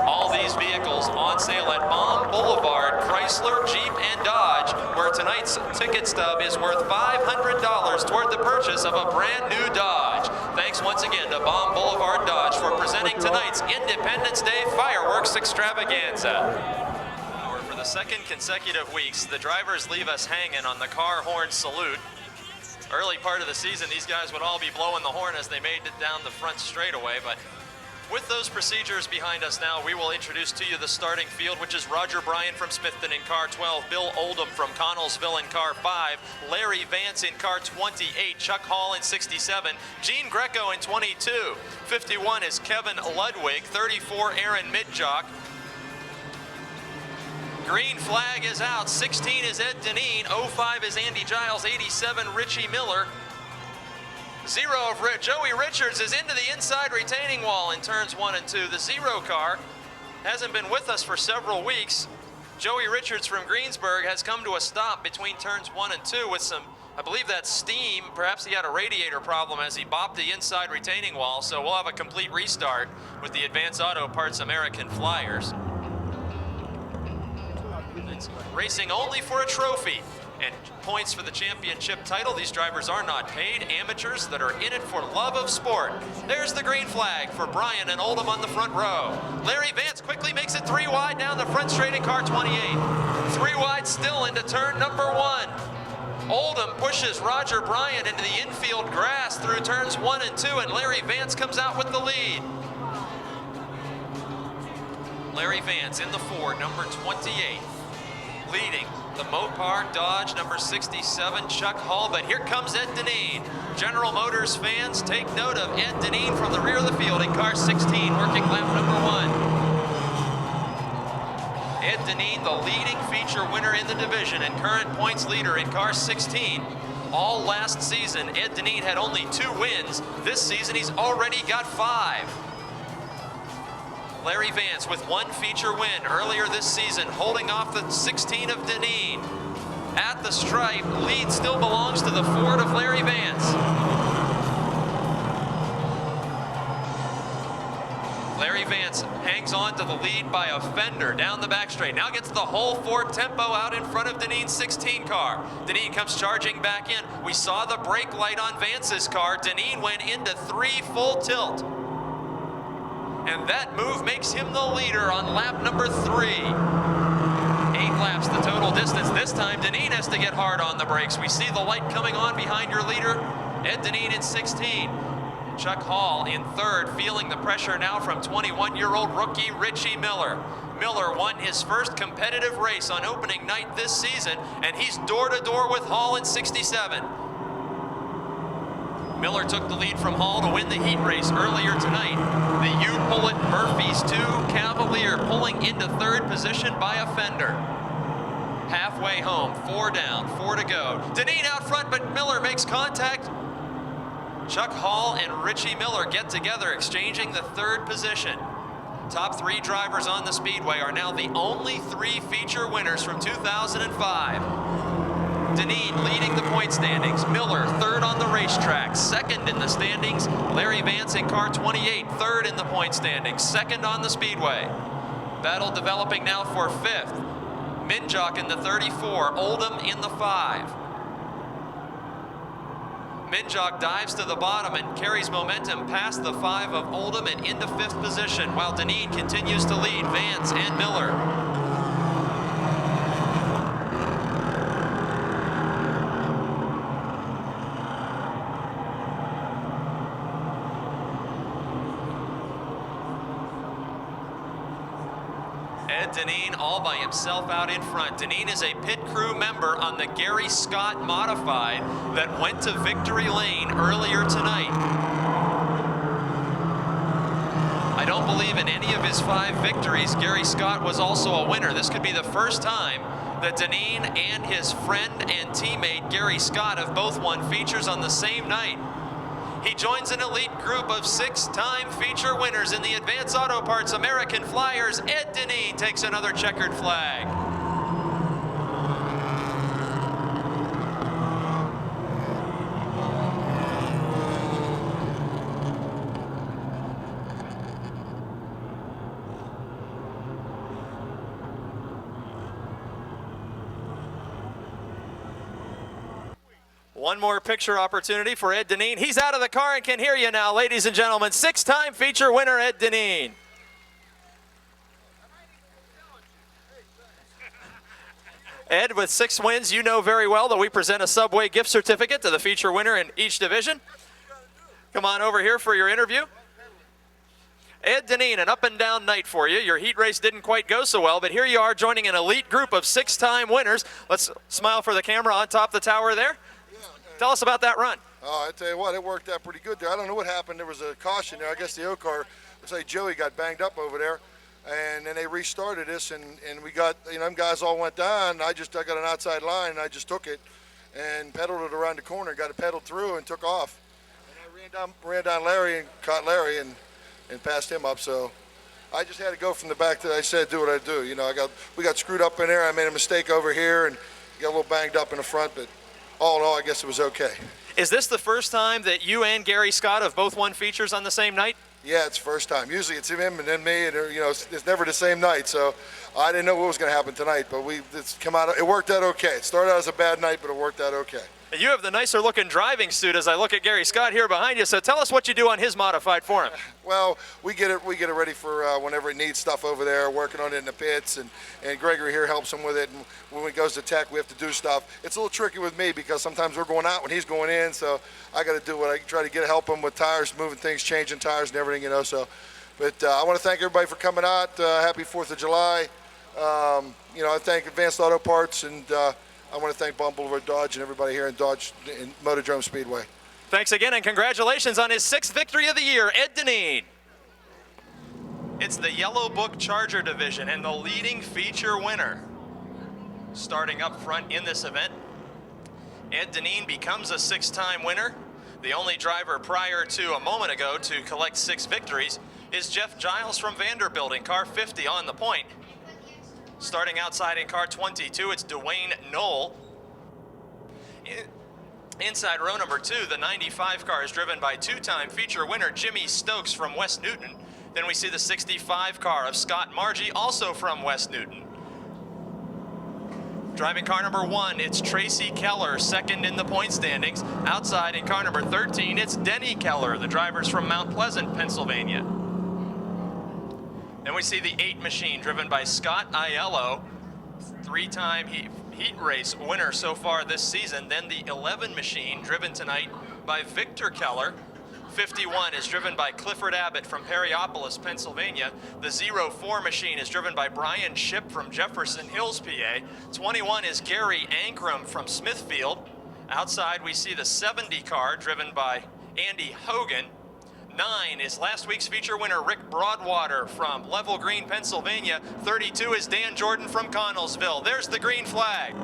Speaker 1: All these vehicles on sale at Baum Boulevard, Chrysler, Jeep, and Dodge, where tonight's ticket stub is worth $500 toward the purchase of a brand new Dodge. Thanks once again to Baum Boulevard Dodge for presenting tonight's Independence Day fireworks extravaganza. For the 2nd consecutive weeks, the drivers leave us hanging on the car horn salute. Early part of the season, these guys would all be blowing the horn as they made it down the front straightaway, but With those procedures behind us now, we will introduce to you the starting field, which is Roger Bryan from Smithton in car 12, Bill Oldham from Connellsville in car 5, Larry Vance in car 28, Chuck Hall in 67, Gene Greco in 22, 51 is Kevin Ludwig, 34 Aaron Midjock. Green flag is out, 16 is Ed Deneen, 05 is Andy Giles, 87 Richie Miller. 0 of Joey Richards is into the inside retaining wall in turns 1 and 2. The 0 car hasn't been with us for several weeks. Joey Richards from Greensburg has come to a stop between turns 1 and 2 with some, I believe that's steam. Perhaps he had a radiator problem as he bopped the inside retaining wall, so we'll have a complete restart with the Advance Auto Parts American Flyers. It's racing only for a trophy and points for the championship title. These drivers are not paid, amateurs that are in it for love of sport. There's the green flag for Bryan and Oldham on the front row. Larry Vance quickly makes it 3 wide down the front straight in car 28. 3 wide still into turn number 1. Oldham pushes Roger Bryan into the infield grass through turns 1 and 2, and Larry Vance comes out with the lead. Larry Vance in the 4, number 28, leading the Mopar Dodge number 67, Chuck Hall, but here comes Ed Deneen. General Motors fans, take note of Ed Deneen from the rear of the field in car 16, working lap number 1. Ed Deneen, the leading feature winner in the division and current points leader in car 16. All last season, Ed Deneen had only 2 wins. This season, he's already got 5. Larry Vance with 1 feature win earlier this season, holding off the 16 of Deneen. At the stripe, lead still belongs to the Ford of Larry Vance. Larry Vance hangs on to the lead by a fender down the back straight. Now gets the whole Ford tempo out in front of Deneen's 16 car. Deneen comes charging back in. We saw the brake light on Vance's car. Deneen went into 3 full tilt. And that move makes him the leader on lap number 3. 8 laps the total distance. This time, Deneen has to get hard on the brakes. We see the light coming on behind your leader, Ed Deneen in 16. And Chuck Hall in 3rd, feeling the pressure now from 21-year-old rookie Richie Miller. Miller won his first competitive race on opening night this season, and he's door-to-door with Hall in 67. Miller took the lead from Hall to win the heat race earlier tonight. The U-Bullet Murphy's 2 Cavalier pulling into 3rd position by a fender. Halfway home, 4 down, 4 to go. Deneen out front, but Miller makes contact. Chuck Hall and Richie Miller get together, exchanging the 3rd position. Top 3 drivers on the Speedway are now the only 3 feature winners from 2005. Deneen leading the point standings. Miller 3rd on the racetrack, 2nd in the standings. Larry Vance in car 28, 3rd in the point standings, 2nd on the Speedway. Battle developing now for 5th. Midjock in the 34, Oldham in the 5. Midjock dives to the bottom and carries momentum past the 5 of Oldham and into 5th position, while Deneen continues to lead Vance and Miller. Deneen all by himself out in front. Deneen is a pit crew member on the Gary Scott Modified that went to victory lane earlier tonight. I don't believe in any of his 5 victories Gary Scott was also a winner. This could be the first time that Deneen and his friend and teammate Gary Scott have both won features on the same night. He joins an elite group of 6-time feature winners in the Advance Auto Parts American Flyers. Ed Deneen takes another checkered flag. One more picture opportunity for Ed Deneen. He's out of the car and can hear you now, ladies and gentlemen. 6-time feature winner, Ed Deneen. Ed, with 6 wins, you know very well that we present a Subway gift certificate to the feature winner in each division. Come on over here for your interview. Ed Deneen, an up and down night for you. Your heat race didn't quite go so well, but here you are joining an elite group of 6-time winners. Let's smile for the camera on top of the tower there. Tell us about that run.
Speaker 8: Oh, I tell you what, it worked out pretty good there. I don't know what happened. There was a caution there. I guess the O car, looks like Joey got banged up over there. And then they restarted this, and we got, them guys all went down. I got an outside line, and I just took it and pedaled it around the corner, got it pedaled through, and took off. And I ran down Larry and caught Larry and passed him up. So I just had to go from the back to, I said, do what I do. We got screwed up in there. I made a mistake over here and got a little banged up in the front, but all in all, I guess it was okay.
Speaker 1: Is this the first time that you and Gary Scott have both won features on the same night?
Speaker 8: Yeah, it's first time. Usually it's him and then me, and it's never the same night. So I didn't know what was going to happen tonight, but it worked out okay. It started out as a bad night, but it worked out okay.
Speaker 1: You have the nicer looking driving suit as I look at Gary Scott here behind you, so tell us what you do on his modified for him.
Speaker 8: Well, we get it ready for whenever it needs stuff over there, working on it in the pits, and Gregory here helps him with it. And when it goes to tech, we have to do stuff. It's a little tricky with me because sometimes we're going out when he's going in, so I got to do what I try to help him with tires, moving things, changing tires and everything, So, but I want to thank everybody for coming out. Happy 4th of July. I thank Advanced Auto Parts, and I want to thank Bomb Boulevard Dodge and everybody here in Dodge and Motordrome Speedway.
Speaker 1: Thanks again, and congratulations on his 6th victory of the year, Ed Deneen. It's the Yellow Book Charger division and the leading feature winner. Starting up front in this event, Ed Deneen becomes a 6-time winner. The only driver prior to a moment ago to collect 6 victories is Jeff Giles from Vanderbilt in car 50 on the point. Starting outside in car 22, it's Dwayne Knoll. Inside row number 2, the 95 car is driven by 2-time feature winner Jimmy Stokes from West Newton. Then we see the 65 car of Scott Margie, also from West Newton. Driving car number 1, it's Tracy Keller, second in the point standings. Outside in car number 13, it's Denny Keller, the driver's from Mount Pleasant, Pennsylvania. Then we see the 8 machine driven by Scott Aiello, 3-time heat race winner so far this season. Then the 11 machine driven tonight by Victor Keller. 51 is driven by Clifford Abbott from Perryopolis, Pennsylvania. The 04 machine is driven by Brian Ship from Jefferson Hills, PA. 21 is Gary Ankrum from Smithfield. Outside we see the 70 car driven by Andy Hogan. 9 is last week's feature winner Rick Broadwater from Level Green, Pennsylvania. 32 is Dan Jordan from Connellsville. There's the green flag.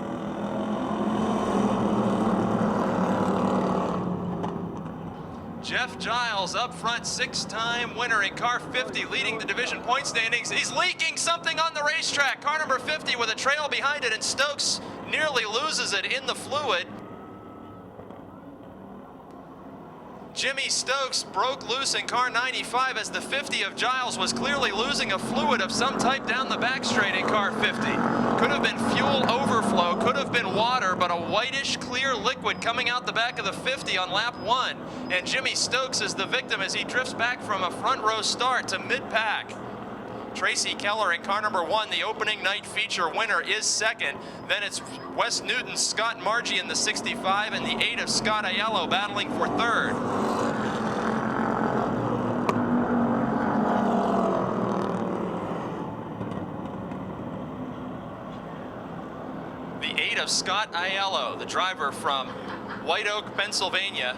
Speaker 1: Jeff Giles up front, 6-time winner in car 50, leading the division point standings. He's leaking something on the racetrack. Car number 50 with a trail behind it, and Stokes nearly loses it in the fluid. Jimmy Stokes broke loose in car 95 as the 50 of Giles was clearly losing a fluid of some type down the back straight in car 50. Could have been fuel overflow, could have been water, but a whitish clear liquid coming out the back of the 50 on lap 1. And Jimmy Stokes is the victim as he drifts back from a front row start to mid-pack. Tracy Keller in car number 1, the opening night feature winner, is second. Then it's West Newton's Scott Margie in the 65 and the 8 of Scott Aiello battling for third. The 8 of Scott Aiello, the driver from White Oak, Pennsylvania.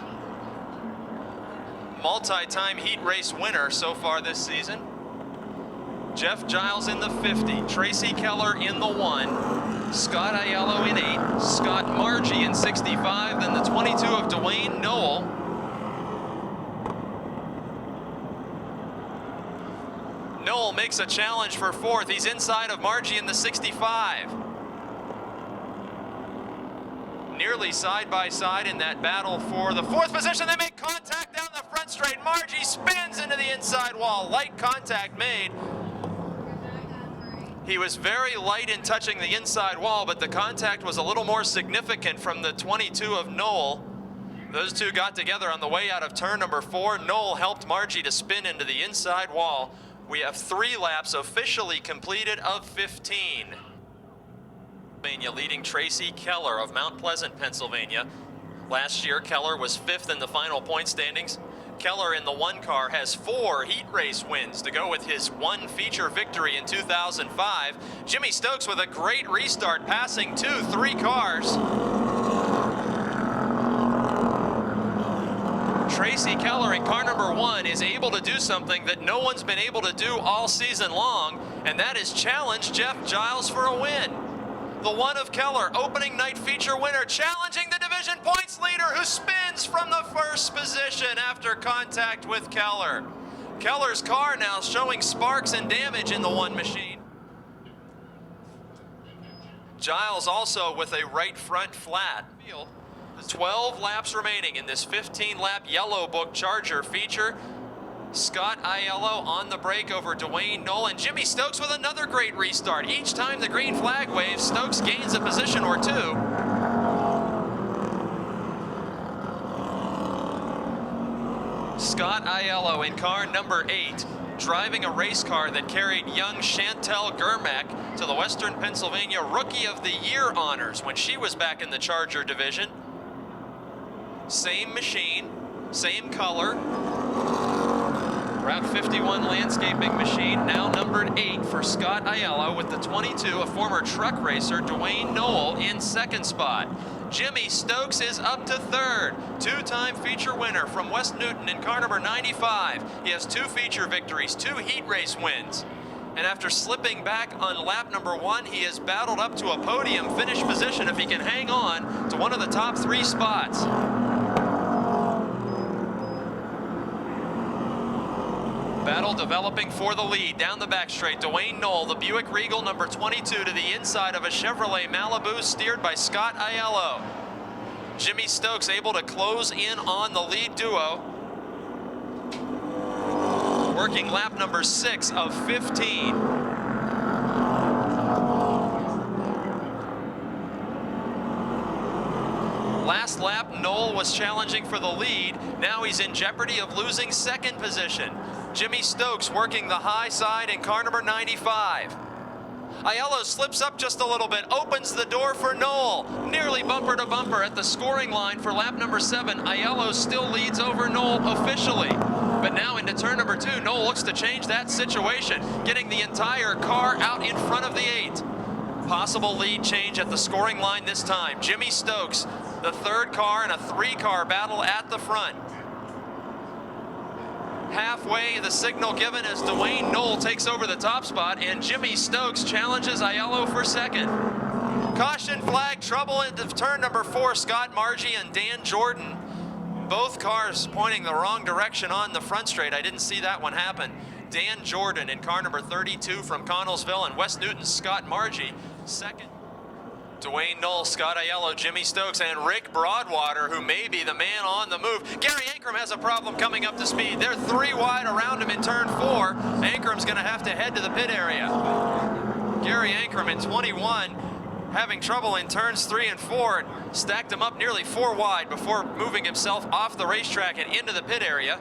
Speaker 1: Multi-time heat race winner so far this season. Jeff Giles in the 50, Tracy Keller in the 1, Scott Aiello in 8, Scott Margie in 65, then the 22 of Dwayne Knoll. Knoll makes a challenge for 4th. He's inside of Margie in the 65. Nearly side by side in that battle for the 4th position. They make contact down the front straight. Margie spins into the inside wall. Light contact made. He was very light in touching the inside wall, but the contact was a little more significant from the 22 of Knoll. Those two got together on the way out of turn number 4. Knoll helped Margie to spin into the inside wall. We have 3 laps officially completed of 15. Leading Tracy Keller of Mount Pleasant, Pennsylvania. Last year, Keller was 5th in the final point standings. Keller in the 1 car has 4 heat race wins to go with his 1 feature victory in 2005. Jimmy Stokes with a great restart, passing 2-3 cars. Tracy Keller in car number 1 is able to do something that no one's been able to do all season long, and that is challenge Jeff Giles for a win. The 1 of Keller, opening night feature winner, challenging the division points leader, who spins from the first position after contact with Keller. Keller's car now showing sparks and damage in the 1 machine. Giles also with a right front flat. 12 laps remaining in this 15-lap Yellow Book Charger feature. Scott Aiello on the brake over Dwayne Knoll, and Jimmy Stokes with another great restart. Each time the green flag waves, Stokes gains a position or 2. Scott Aiello in car number 8, driving a race car that carried young Chantel Germack to the Western Pennsylvania Rookie of the Year honors when she was back in the Charger division. Same machine, same color. Route 51 landscaping machine, now numbered 8 for Scott Aiello with the 22, a former truck racer, Dwayne Knoll, in 2nd spot. Jimmy Stokes is up to 3rd, 2-time feature winner from West Newton in car number 95. He has 2 feature victories, 2 heat race wins. And after slipping back on lap number 1, he has battled up to a podium finish position if he can hang on to one of the top 3 spots. Battle developing for the lead down the back straight. Dwayne Knoll, the Buick Regal number 22, to the inside of a Chevrolet Malibu steered by Scott Aiello. Jimmy Stokes able to close in on the lead duo. Working lap number 6 of 15. Last lap, Knoll was challenging for the lead. Now he's in jeopardy of losing 2nd position. Jimmy Stokes working the high side in car number 95. Aiello slips up just a little bit, opens the door for Knoll. Nearly bumper to bumper at the scoring line for lap number 7. Aiello still leads over Knoll officially. But now into turn number 2, Knoll looks to change that situation, getting the entire car out in front of the 8. Possible lead change at the scoring line this time. Jimmy Stokes, the 3rd car in a 3-car battle at the front. Halfway, the signal given as Dwayne Knoll takes over the top spot, and Jimmy Stokes challenges Aiello for 2nd. Caution flag, trouble into turn number 4, Scott Margie and Dan Jordan. Both cars pointing the wrong direction on the front straight. I didn't see that one happen. Dan Jordan in car number 32 from Connellsville, and West Newton's Scott Margie 2nd. Dwayne Knoll, Scott Aiello, Jimmy Stokes, and Rick Broadwater, who may be the man on the move. Gary Ankrum has a problem coming up to speed. They're 3 wide around him in turn 4. Ankrum's going to have to head to the pit area. Gary Ankrum in 21, having trouble in turns 3 and 4, and stacked him up nearly 4 wide before moving himself off the racetrack and into the pit area.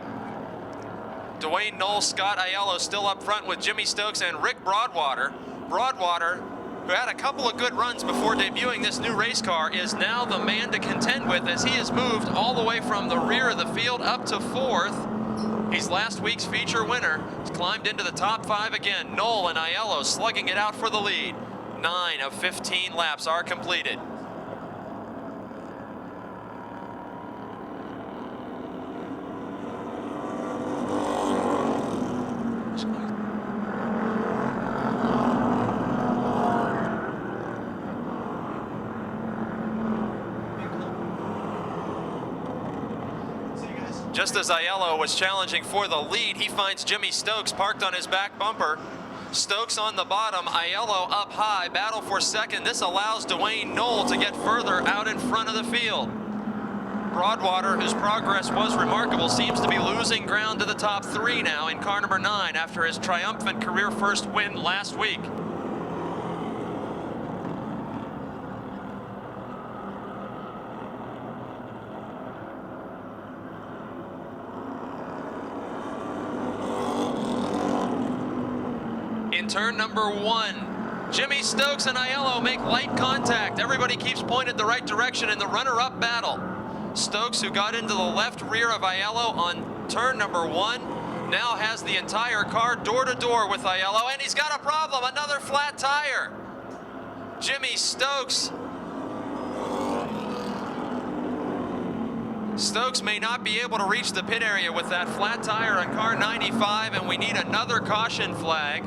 Speaker 1: Dwayne Knoll, Scott Aiello still up front with Jimmy Stokes and Rick Broadwater. Broadwater, who had a couple of good runs before debuting this new race car, is now the man to contend with as he has moved all the way from the rear of the field up to 4th. He's last week's feature winner. He's climbed into the top 5 again. Knoll and Aiello slugging it out for the lead. 9 of 15 laps are completed. Just as Aiello was challenging for the lead, he finds Jimmy Stokes parked on his back bumper. Stokes on the bottom, Aiello up high, battle for 2nd. This allows Dwayne Knoll to get further out in front of the field. Broadwater, whose progress was remarkable, seems to be losing ground to the top 3 now in car number 9 after his triumphant career first win last week. In turn number 1, Jimmy Stokes and Aiello make light contact. Everybody keeps pointed the right direction in the runner-up battle. Stokes, who got into the left rear of Aiello on Turn number 1 now has the entire car door to door with Aiello, and he's got a problem, another flat tire. Jimmy Stokes may not be able to reach the pit area with that flat tire on car 95, and we need another caution flag.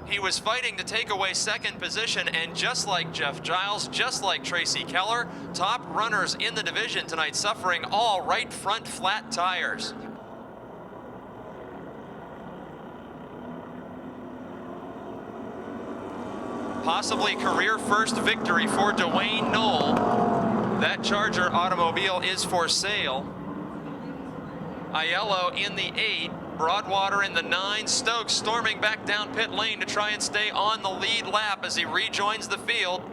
Speaker 1: He was fighting to take away second position, and just like Jeff Giles, just like Tracy Keller, top runners in the division tonight suffering all right front flat tires. Possibly career first victory for Dwayne Knoll. That Charger automobile is for sale. Aiello in the 8, Broadwater in the 9, Stokes storming back down pit lane to try and stay on the lead lap as he rejoins the field.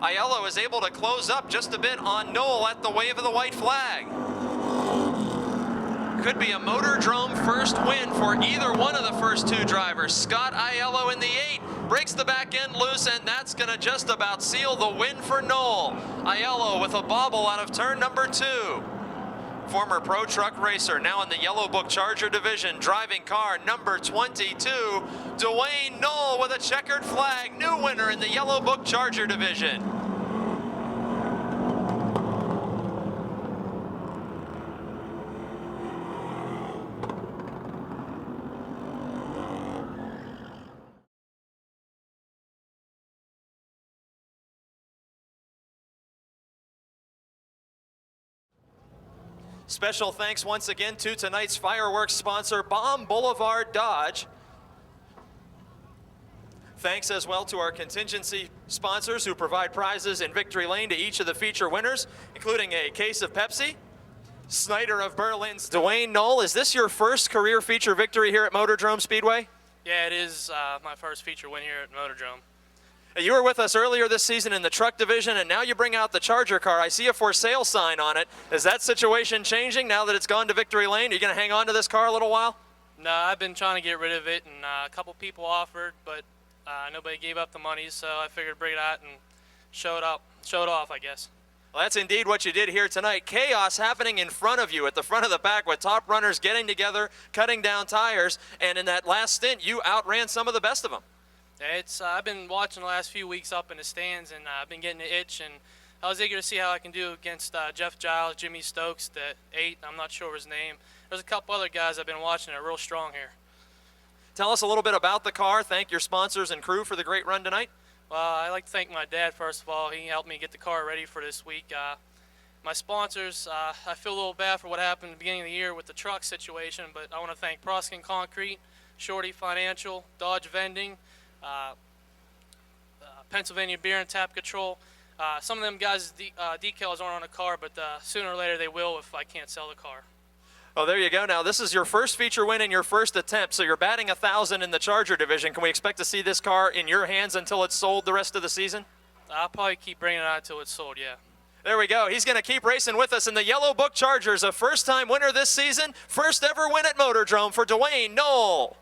Speaker 1: Aiello is able to close up just a bit on Knoll at the wave of the white flag. Could be a Motordrome first win for either one of the first 2 drivers. Scott Aiello in the 8 breaks the back end loose, and that's going to just about seal the win for Knoll. Aiello with a bobble out of turn number 2. Former pro truck racer, now in the Yellow Book Charger division, driving car number 22, Dwayne Knoll with a checkered flag, new winner in the Yellow Book Charger division. Special thanks once again to tonight's fireworks sponsor, Bomb Boulevard Dodge. Thanks as well to our contingency sponsors who provide prizes in victory lane to each of the feature winners, including a case of Pepsi. Snyder of Berlin's Dwayne Knoll, is this your first career feature victory here at Motordrome Speedway?
Speaker 9: Yeah, it is my first feature win here at Motordrome.
Speaker 1: You were with us earlier this season in the truck division, and now you bring out the Charger car. I see a for sale sign on it. Is that situation changing now that it's gone to victory lane? Are you going to hang on to this car a little while?
Speaker 9: No, I've been trying to get rid of it, and a couple people offered, but nobody gave up the money, so I figured bring it out and show it off, I guess.
Speaker 1: Well, that's indeed what you did here tonight. Chaos happening in front of you at the front of the pack with top runners getting together, cutting down tires, and in that last stint, you outran some of the best of them.
Speaker 9: I've been watching the last few weeks up in the stands, and I've been getting the itch, and I was eager to see how I can do against Jeff Giles, Jimmy Stokes, the 8, I'm not sure of his name. There's a couple other guys I've been watching that are real strong here.
Speaker 1: Tell us a little bit about the car. Thank your sponsors and crew for the great run tonight.
Speaker 9: Well, I'd like to thank my dad, first of all. He helped me get the car ready for this week. My sponsors, I feel a little bad for what happened at the beginning of the year with the truck situation, but I want to thank Proskin Concrete, Shorty Financial, Dodge Vending, Pennsylvania Beer and Tap Control. Some of them guys' decals aren't on the car, but sooner or later they will if I can't sell the car.
Speaker 1: Oh, there you go. Now, this is your first feature win in your first attempt, so you're batting 1,000 in the Charger division. Can we expect to see this car in your hands until it's sold the rest of the season?
Speaker 9: I'll probably keep bringing it out until it's sold, yeah.
Speaker 1: There we go. He's going to keep racing with us in the Yellow Book Chargers, a first-time winner this season, first ever win at Motordrome for Dwayne Knoll.